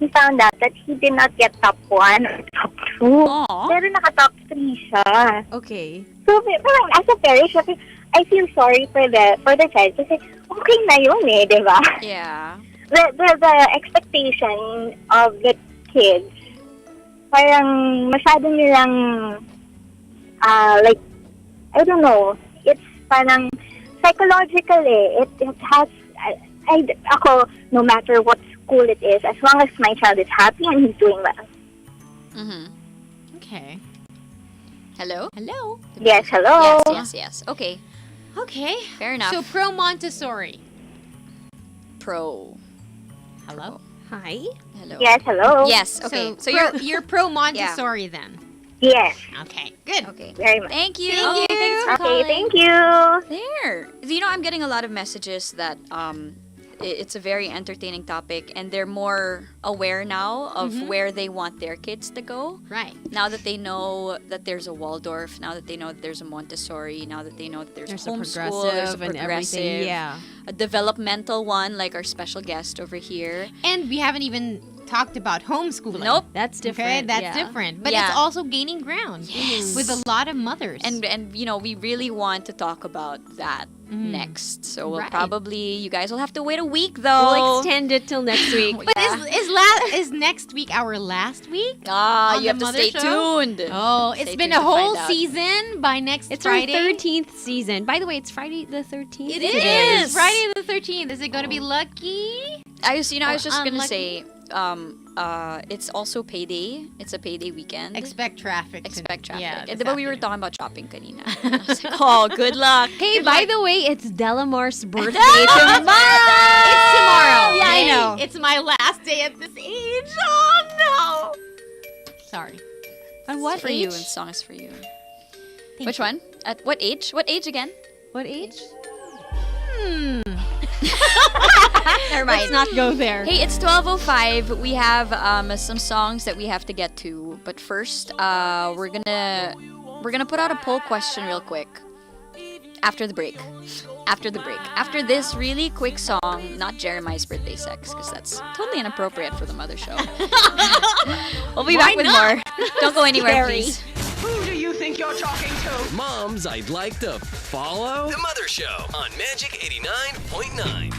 he found out that he did not get top 1 or top 2. Aw. Pero naka-top 3 siya. Okay. So, parang as a parent, I feel sorry for the child kasi okay na yun di ba? Yeah. The expectation of the kids, parang masyado nilang, I don't know, it's parang psychological It has, ako, no matter what school it is, as long as my child is happy and he's doing well. Okay. Hello? Hello. Yes, hello. Yes. Okay. Okay. Fair enough. So pro Montessori. Pro. Hello. Hi. Hello. Yes, hello. Yes. Okay. So you're pro Montessori then. Yes, Okay. Good. Okay. very much. Thank you. Thank you. Thanks for Okay, calling. thank you. There. I'm getting a lot of messages that it's a very entertaining topic, and they're more aware now of where they want their kids to go. Right. Now that they know that there's a Waldorf, now that they know that there's a Montessori, now that they know that there's There's a homeschool, there's a progressive and progressive, everything. Yeah. a developmental one like our special guest over here. And we haven't even talked about homeschooling. Nope. That's different. Okay, that's yeah. different. But Yeah. it's also gaining ground with a lot of mothers. And we really want to talk about that next. So we'll Right. probably, you guys will have to wait a week though. We'll extend it till next week. but is next week our last week? Ah, on you have the to Mother stay Show? tuned. Oh, it's Stay been tuned a to whole find out. season by next It's Friday. our 13th season. By the way, it's Friday the 13th. It is Friday the 13th. Is it going to be lucky? I was just gonna unlucky? say, it's also payday. It's a payday weekend. Expect traffic. Expect traffic. Yeah, And this diba we were afternoon. talking about shopping kanina. I was like, oh, good luck. Hey, by the way, it's Delamar's birthday It's tomorrow. Yeah, I Yay. know. It's my last day at this age. Oh no. Sorry. At what It's for you, age? and the song is for you. Thank Which you. one? At what age? What age again? What age? Never Let's not go there. Hey, it's 12:05. We have some songs that we have to get to, but first, we're gonna put out a poll question real quick. After the break. After this really quick song, not Jeremiah's birthday sex, because that's totally inappropriate for the Mother Show. We'll be back with more. Don't go anywhere, please. Who do you think you're talking to? Moms I'd like to follow. The Mother Show on Magic 89.9.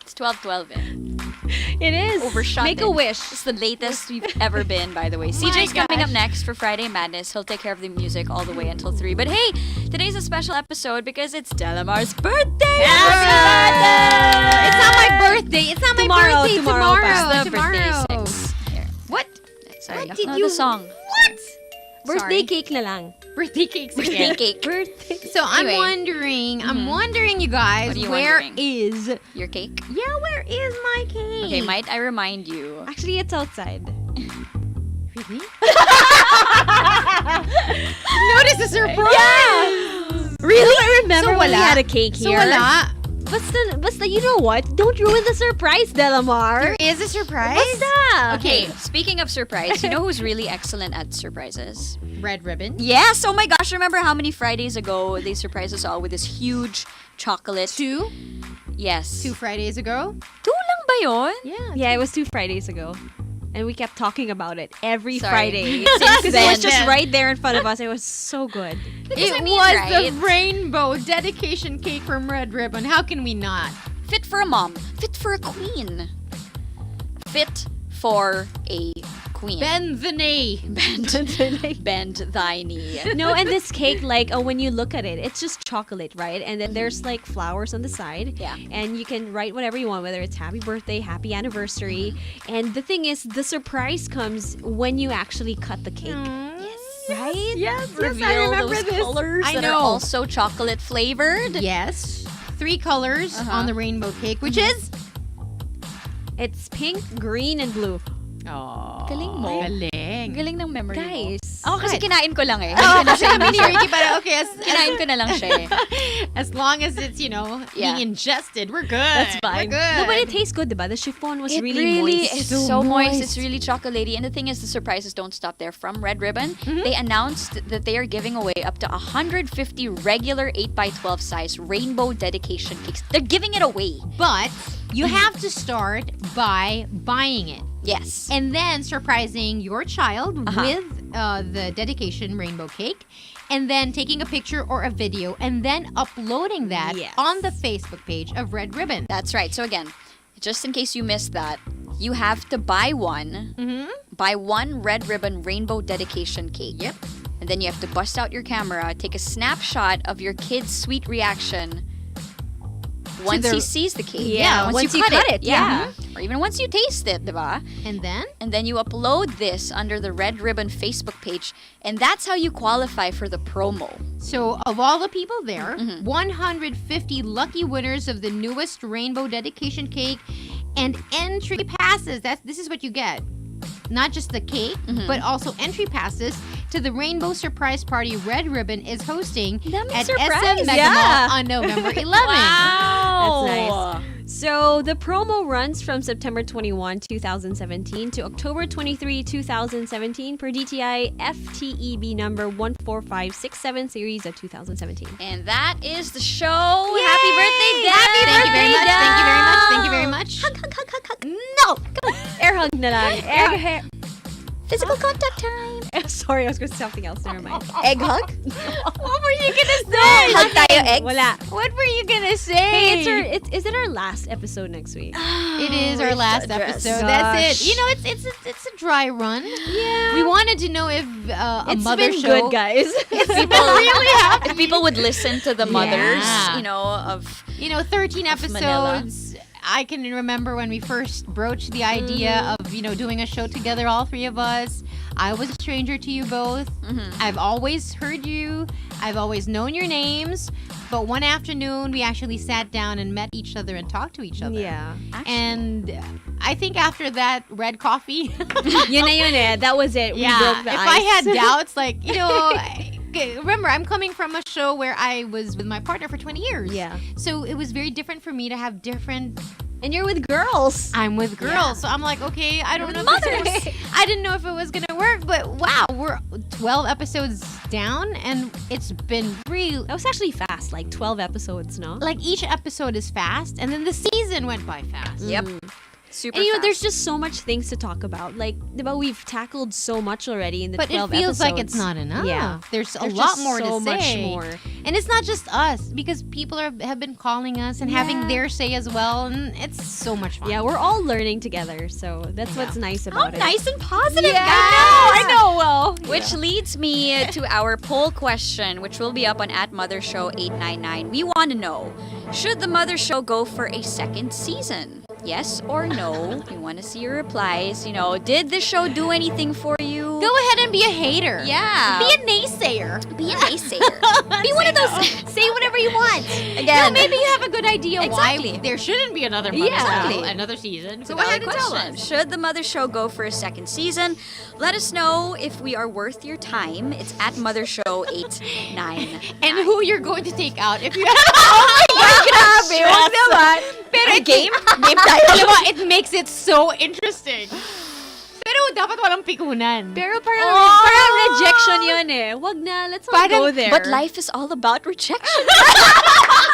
It's 12:12. It is. Overshot. Make a wish. It's the latest we've ever been, by the way. CJ's coming up next for Friday Madness. He'll take care of the music all the way until 3. But hey, today's a special episode because it's Delamar's birthday. It's not my birthday. It's not my birthday tomorrow. It's the Tomorrow. birthday 6. Here. What? Sorry, What did no, you- the song. What? Birthday Sorry. cake na lang. Birthday cakes Birthday again. cake. Birthday. So Anyway. I'm wondering, you guys, What are you where wondering? is? Your cake? Yeah, where is my cake? Okay, might I remind you? Actually, it's outside. Really? Notice the surprise. Really? I remember So when we wala? had a cake So here. wala. Basta, you know what? Don't ruin the surprise, Delamar. There is a surprise. Basta. Okay, speaking of surprise, you know who's really excellent at surprises? Red ribbon. Yes! Oh my gosh, remember how many Fridays ago they surprised us all with this huge chocolate? Two Yes. 2 Fridays ago. Two lang ba yun? Yeah. Yeah, it was 2 Fridays ago. And we kept talking about it every Sorry. Friday. Since Because it then. was just right there in front of us. It was so good. Because It I mean, was right? the rainbow dedication cake from Red Ribbon. How can we not? Fit for a mom. Fit for a queen. Fit for a queen. Bend the knee. Bend thy knee. No, and this cake, like, when you look at it, it's just chocolate, right? And then there's, like, flowers on the side. Yeah. And you can write whatever you want, whether it's happy birthday, happy anniversary. And the thing is, the surprise comes when you actually cut the cake. Right? Yes, Reveal I remember those this. colors I that know. are also chocolate flavored. Yes. 3 colors on the rainbow cake, which is It's pink, green, and blue. Galing mo. galing. Galing ng memory Guys. mo. Ako kasi kinain ko lang eh. Oh, Hindi ko na siya sabi ni inisip. Ricky, but okay, Kinain ko na lang siya eh. as long as it's, Yeah. being ingested, we're good. That's fine. We're good. No, but it tastes good, diba? The chiffon was It really moist. is so moist. It's really chocolatey. And the thing is, the surprises don't stop there. From Red Ribbon, they announced that they are giving away up to 150 regular 8x12 size rainbow dedication cakes. They're giving it away. But you have to start by buying it. Yes. And then surprising your child Uh-huh. with the dedication rainbow cake. And then taking a picture or a video and then uploading that Yes. on the Facebook page of Red Ribbon. That's right. So again, just in case you missed that, you have to buy one. Buy one Red Ribbon rainbow dedication cake. Yep. And then you have to bust out your camera, take a snapshot of your kid's sweet reaction once he sees the cake. Yeah, once you cut it, yeah. Or even once you taste it, diba? And then? And then you upload this under the Red Ribbon Facebook page, and that's how you qualify for the promo. So, of all the people there, Mm-hmm. 150 lucky winners of the newest rainbow dedication cake and entry passes. This is what you get. Not just the cake, Mm-hmm. but also entry passes to the Rainbow Surprise Party Red Ribbon is hosting Daming at surprise. SM Mega Yeah. Mall on November 11th. Wow! That's nice. So the promo runs from September 21, 2017 to October 23, 2017 per DTI FTEB number 14567 series of 2017. And that is the show. Happy birthday, Dad! Thank you very much. Thank you very much. Thank you very much. Hug. No! Air hug na lang. Air. Physical contact time. Sorry, I was going to say something else. Never mind. Egg hug? What were you gonna say? Hug tayo eggs? Wala. What were you gonna say? Hey, is it our last episode next week? It is our last episode. Gosh. That's it. You know, it's a dry run. Yeah. We wanted to know if a It's mother been show. good, guys. If people would listen to the mothers, Yeah. of 13 Manila. episodes. I can remember when we first broached the idea of, doing a show together, all three of us. I was a stranger to you both. I've always heard you. I've always known your names. But one afternoon, we actually sat down and met each other and talked to each other. Yeah. And I think after that red coffee, Yun na yun eh. That was it. We broke the if ice. I had doubts, remember, I'm coming from a show where I was with my partner for 20 years. Yeah. So it was very different for me to have different. And you're with girls. I'm with girls, Yeah. so I'm like, okay, I don't know. mothers. I didn't know if it was gonna work, but wow, we're 12 episodes down, and it's been real. That was actually fast, like 12 episodes, no? Like each episode is fast, and then the season went by fast. Yep. Super And fast. there's just so much things to talk about. Like, diba, we've tackled so much already in the But 12 it feels episodes. like it's not enough. Yeah. There's a There's lot just more so to say. much more. And it's not just us, because people have been calling us and having their say as well, and it's so much fun. Yeah, we're all learning together, so that's what's nice How about it. nice and positive, Yeah, guys. I know. Well, Which leads me to our poll question, which will be up on @MotherShow899. We want to know, should the Mother Show go for a second season? Yes or no? We want to see your replies. Did the show do anything for you? Go ahead and be a hater. Yeah. Be a naysayer. Be a naysayer. Be one of those. Say whatever you want. Again. Maybe you have a good idea Exactly. why there shouldn't be another Mother Exactly. Show, another season. Go Valid ahead and tell question. us. Should the Mother Show go for a second season? Let us know if we are worth your time. It's @MotherShow899. And who you're going to take out if you Grabe, wag naman. Pero game tayo. Alam mo, it makes it so interesting. Pero dapat walang pikunan. pero parang rejection yun eh. Wag na, let's not go there. But life is all about rejection.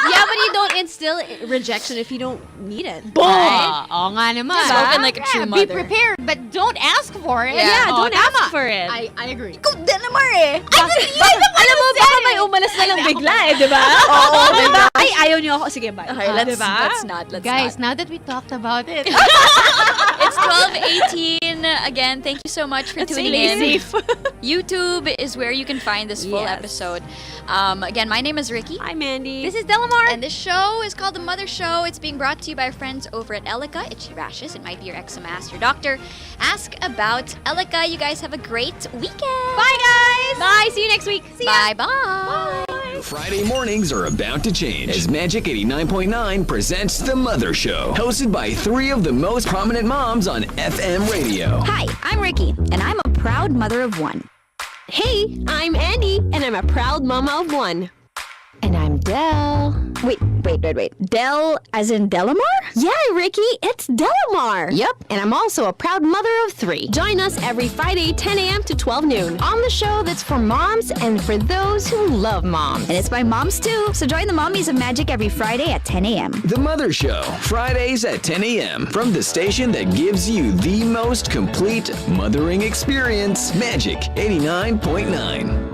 Yeah, but you don't instill rejection if you don't need it. Oo nga naman. Spoken like a true Be mother. prepared, but don't ask for it. Yeah, Oo, don't ask tama. for it. I agree. Ikaw din naman eh. Alam mo, baka may umalas na lang bigla eh, di ba? Oo, diba? Ay, ayaw niyo ako. Sige, bye. Okay, let's not. Guys, now that we talked about it, It's 12:18. Again, thank you so much for tuning in. safe. YouTube is where you can find this full Yes. episode. Again, my name is Ricky. Hi, Mandy. this is Delamar. And this show is called The Mother Show. It's being brought to you by our friends over at Elica, Itchy Rashes. It might be your eczema. Ask your doctor. Ask about Elica. You guys have a great weekend. Bye, guys. Bye. See you next week. See ya. Bye-bye. Friday mornings are about to change as Magic 89.9 presents The Mother Show, hosted by three of the most prominent moms on FM radio. Hi, I'm Ricky, and I'm a proud mother of one. Hey, I'm Andy, and I'm a proud mama of one. And I'm Del. Wait. Del as in Delamar? Yeah, Ricky, it's Delamar. Yep, and I'm also a proud mother of three. Join us every Friday, 10 a.m. to 12 noon. On the show that's for moms and for those who love moms. And it's by moms too, so join the Mommies of Magic every Friday at 10 a.m. The Mother Show, Fridays at 10 a.m. from the station that gives you the most complete mothering experience, Magic 89.9.